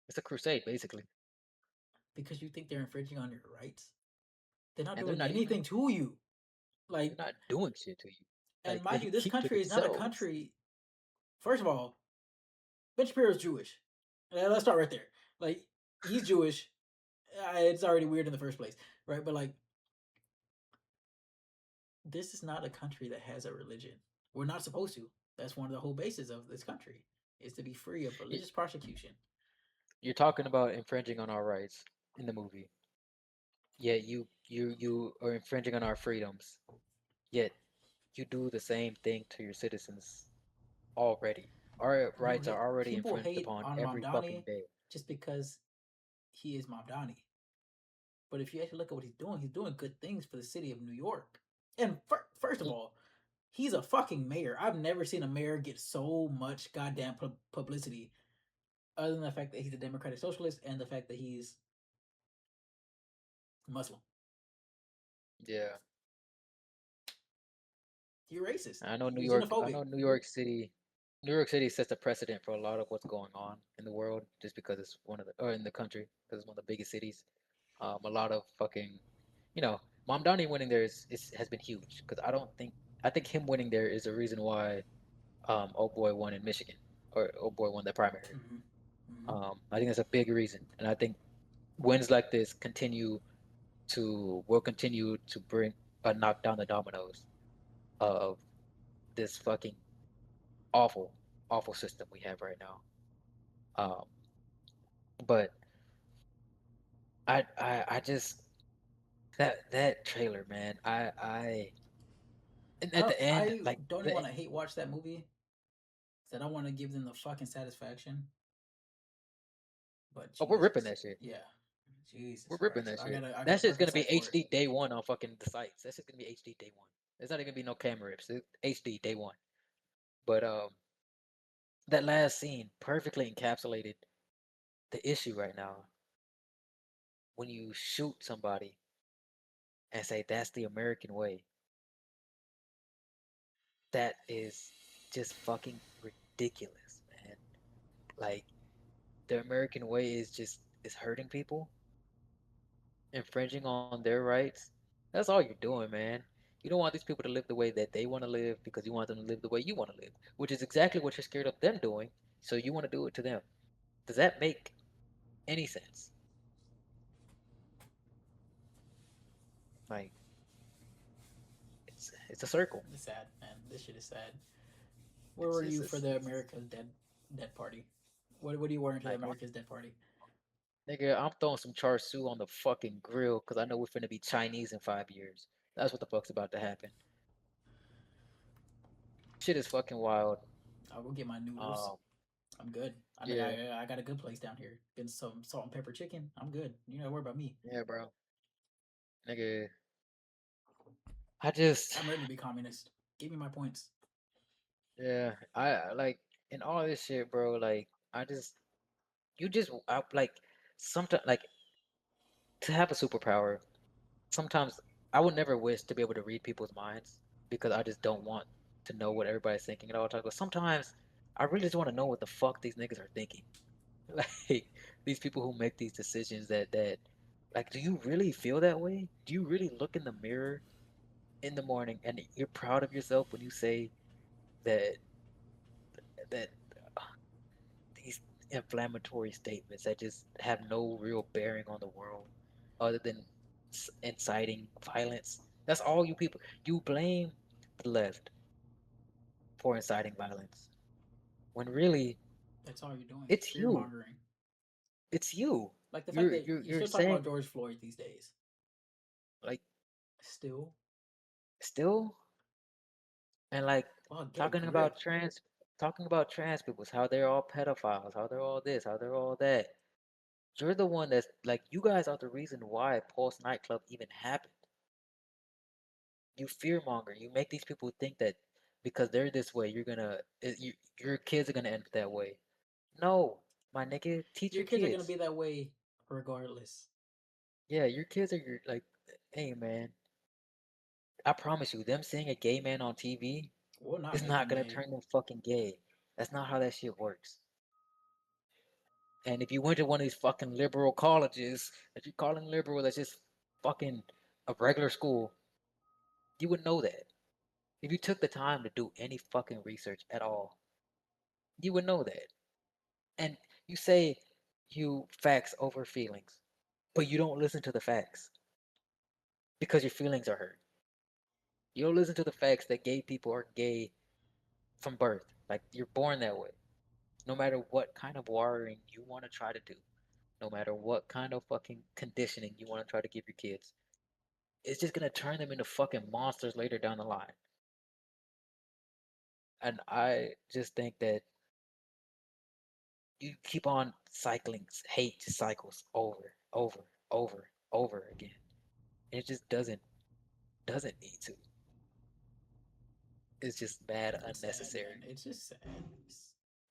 it's a crusade basically. Because you think they're infringing on your rights. They're not And they're doing not even anything to you. they're Like, not doing shit to you. and Like mind they you, this keep to country is not a themselves. country. First of all, Ben Shapiro's Jewish. Let's start right there. Like, he's Jewish. It's already weird in the first place, right? But like, this is not a country that has a religion. We're not supposed to. That's one of the whole bases of this country is to be free of Y- religious persecution. You're talking about infringing on our rights in the movie. Yet you are infringing on our freedoms. Yet you do the same thing to your citizens already. Our rights are already People infringed hate upon on every fucking Mamdani day. just because he is Mamdani. But if you actually look at what he's doing good things for the city of New York. And first of He, all, he's a fucking mayor. I've never seen a mayor get so much goddamn publicity, other than the fact that he's a democratic socialist and the fact that he's Muslim. yeah. You're racist. I know New You're York. I xenophobic. know New York City. New York City sets a precedent for a lot of what's going on in the world, just because it's one of the, or in the country, because it's one of the biggest cities. A lot of fucking, you know, Mamdani winning there is has been huge, because I think him winning there is the reason why, oh boy won in Michigan, or oh boy won the primary. I think that's a big reason, and I think wins like this will continue to bring knock down the dominoes of this fucking awful, awful system we have right now. Um, but I just that trailer, man. And at the end, I like don't even want to hate watch that movie. That I want to give them the fucking satisfaction. But oh, we're ripping Jesus, that shit. yeah, Jesus, We're ripping Christ. that shit. I That gotta shit's prep gonna the be site for it. HD day one on fucking the sites. That shit's gonna be HD day one. There's not even gonna be no camera rips. It's HD day one. But that last scene perfectly encapsulated the issue right now. When you shoot somebody and say that's the American way, that is just fucking ridiculous, man. Like the American way is hurting people, infringing on their rights. That's all you're doing, man. You don't want these people to live the way that they want to live because you want them to live the way you want to live, which is exactly what you're scared of them doing. So you want to do it to them. Does that make any sense? Like it's a circle. It's sad, man. This shit is sad. Where It's were just you for the America's Dead party? What are you wearing to the like America's Dead party? nigga, I'm throwing some char siu on the fucking grill because I know we're finna be Chinese in 5 years. That's what the fuck's about to happen. Shit is fucking wild. I will get my noodles. Um, I'm good. yeah, I got a good place down here. Getting some salt and pepper chicken. I'm good. You don't worry about me. yeah, bro. nigga, I just, I'm ready to be communist. Give me my points. yeah, like in all this shit, bro. Like, I just, you just, I like, sometimes, like, to have a superpower. Sometimes I would never wish to be able to read people's minds because I just don't want to know what everybody's thinking at all times. But sometimes I really just want to know what the fuck these niggas are thinking. Like these people who make these decisions that like, do you really feel that way? Do you really look in the mirror in the morning and you're proud of yourself when you say that that these inflammatory statements that just have no real bearing on the world other than inciting violence? That's all you people. You blame the left for inciting violence when really That's all you're doing. it's Fear you. mongering. It's you. Like the fact You're that you're you're you're still talking about saying George Floyd these days. like Still. still and like Well, get a talking grip. about trans people, how they're all pedophiles, how they're all this, how they're all that. You're the one that's like you guys are the reason why Pulse nightclub even happened. You fearmonger. You make these people think that because they're this way, your kids are gonna end up that way. No, my nigga, teach Your your kids are gonna kids. be that way regardless. Yeah, your kids are your like, hey man, I promise you, them seeing a gay man on TV Will not is make not them gonna gay. turn them fucking gay. That's not how that shit works. And if you went to one of these fucking liberal colleges that you're calling liberal, that's just fucking a regular school, you would know that. If you took the time to do any fucking research at all, you would know that. And you say you facts over feelings, but you don't listen to the facts because your feelings are hurt. You don't listen to the facts that gay people are gay from birth. Like you're born that way. No matter what kind of wiring you want to try to do, no matter what kind of fucking conditioning you want to try to give your kids, it's just gonna turn them into fucking monsters later down the line. And I just think that you keep on cycling hate cycles over again. And it just doesn't need to. It's just bad, It's sad, man. unnecessary. It's just sad.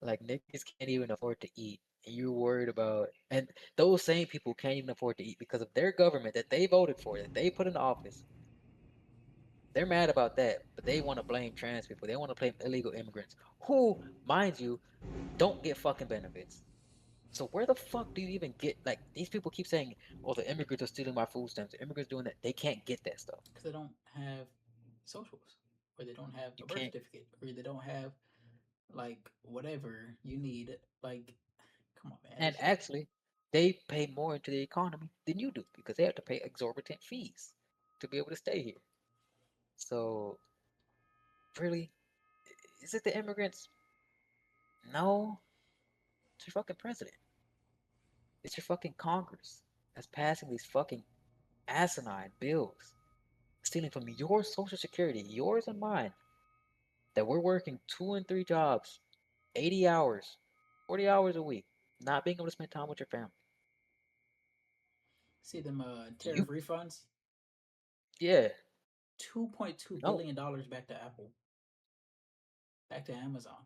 Like niggas can't even afford to eat, and you're worried about. And those same people can't even afford to eat because of their government that they voted for, that they put in office. They're mad about that, but they want to blame trans people. They want to blame illegal immigrants, who, mind you, don't get fucking benefits. So where the fuck do you even get like these people keep saying, "Oh, the immigrants are stealing my food stamps. The immigrants doing that." They can't get that stuff. Because they don't have socials, or they don't have You a birth can't. certificate, or they don't have like whatever you need. Like, come on, man. And It's just actually, they pay more into the economy than you do because they have to pay exorbitant fees to be able to stay here. So really, is it the immigrants? No, it's your fucking president. It's your fucking Congress that's passing these fucking asinine bills, stealing from your social security, yours and mine, that we're working 2 and 3 jobs, 80 hours, 40 hours a week, not being able to spend time with your family. see them You, tariff refunds. yeah, no, $2.2 billion back to Apple, back to Amazon,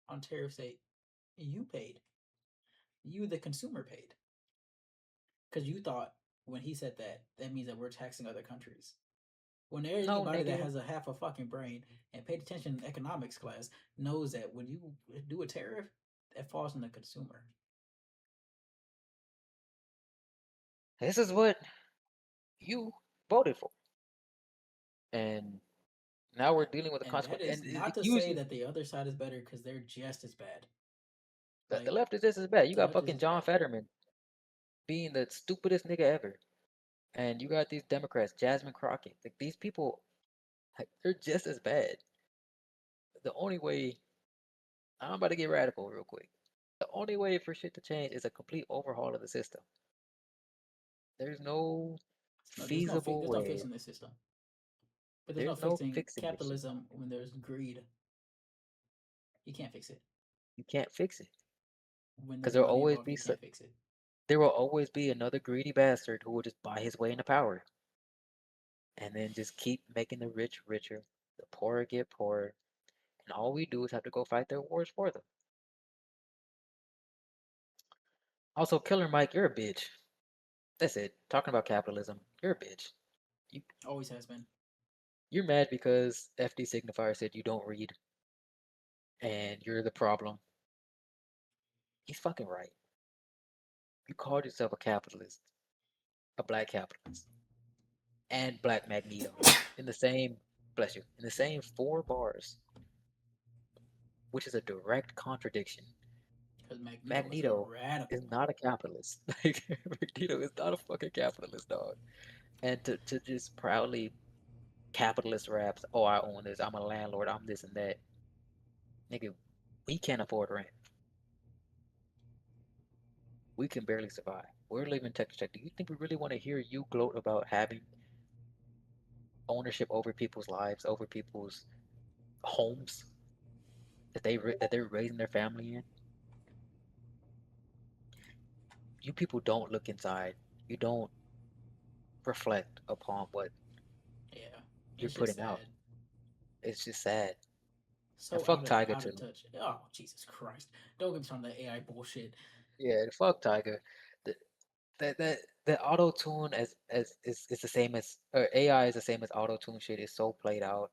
on tariffs that you paid. You, the consumer, paid because you thought when he said that that means that we're taxing other countries. When no, anybody that nigga. has a half a fucking brain and paid attention in economics class knows that when you do a tariff, that falls on the consumer. This is what you voted for, and now we're dealing with the And that consequence. is And not to say usually, that the other side is better because they're just as bad. the Like, left is just as bad. You the got left is fucking as John bad. Fetterman being the stupidest nigga ever, and you got these Democrats, Jasmine Crockett. Like these people, like, they're just as bad. The only way I'm about to get radical real quick. The only way for shit to change is a complete overhaul of the system. There's no No, there's no feasible there's no way. fixing this system. But there's no There's no fixing fixing this shit. capitalism when there's greed. You can't fix it. You can't fix it When because there's money involved, you can't fix it. there will always be another greedy bastard who will just buy his way into power. and then just keep making the rich richer, the poor get poorer, and all we do is have to go fight their wars for them. Also, Killer Mike, you're a bitch. That's it. Talking about capitalism, you're a bitch. You Always has been. you're mad because FD Signifier said you don't read and you're the problem. He's fucking right. You called yourself a capitalist, a black capitalist, and Black Magneto in the same, bless you, in the same 4 bars, which is a direct contradiction. Because Magneto was a Magneto is radical. not a capitalist. Like Magneto is not a fucking capitalist, dog. And to just proudly capitalist raps, oh I own this, I'm a landlord, I'm this and that. Nigga, we can't afford rent. We can barely survive. We're living Texas Tech. Do you think we really want to hear you gloat about having ownership over people's lives, over people's homes that they're raising their family in? You people don't look inside. You don't reflect upon what Yeah, you're it's just putting out. sad. It's just sad. And So fuck Tiger out of too. touch. Oh Jesus Christ! Don't get me started on the AI bullshit. Yeah, fuck Tiger. The, that auto tune as is the same as or AI is the same as auto tune shit. Is so played out.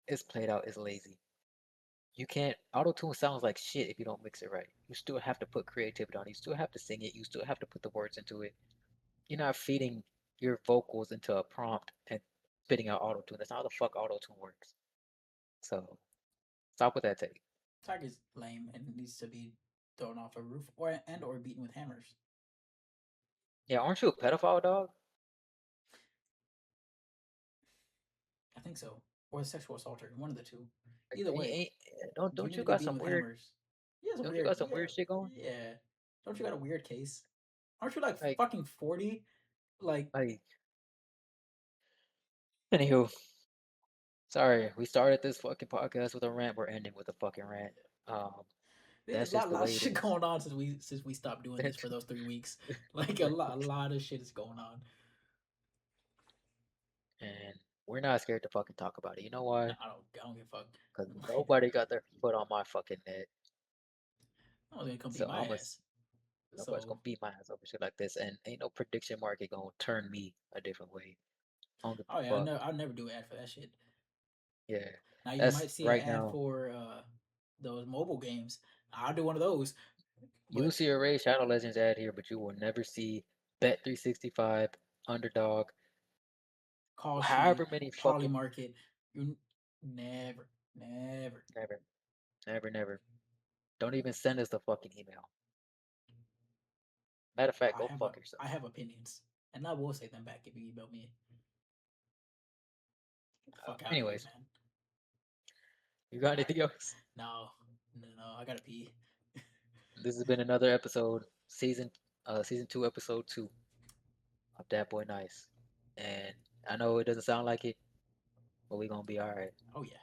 It's played out. It's lazy. You can't auto tune sounds like shit if you don't mix it right. You still have to put creativity on it. You still have to sing it. You still have to put the words into it. You're not feeding your vocals into a prompt and spitting out auto tune. That's not how the fuck auto tune works. So stop with that take. Tiger's lame and needs to be thrown off a roof or beaten with hammers. Yeah, aren't you a pedophile, dog? I think so, or a sexual assaulter. One of the two. Like, Either way, you don't need you to be got beaten some with weird hammers. He has a don't you weird. got some weird shit going? Yeah. Don't you got a weird case? Aren't you like Like fucking 40? Like, like anywho, sorry, we started this fucking podcast with a rant. We're ending with a fucking rant. Um, there's that's a just the lot of way it shit is. going on since we stopped doing this for those 3 weeks. Like a lot of shit is going on. And we're not scared to fucking talk about it. You know No, why? I don't give a fuck. Because nobody got their foot on my fucking neck. I was gonna come beat So my I'm a ass. nobody's So, gonna beat my ass over shit like this, and ain't no prediction market gonna turn me a different way. I don't give oh a yeah, fuck. I'll never do an ad for that shit. Yeah, Now you that's might see an right ad now. for those mobile games. I'll do one of those. You'll But see a Raid Shadow Legends ad here, but you will never see Bet 365, Underdog, Call Sheet, however many Poly fucking Market, you never, never. never, never, never. Don't even send us the fucking email. Matter of fact, go fuck I yourself. have opinions, and I will say them back if you email me. Get the fuck out of here, Anyways, man. you got All right. anything else? No, no, I gotta pee. This has been another episode, season 2, episode 2 of Dat Boy Nice. And I know it doesn't sound like it, but we gonna be all right. Oh yeah.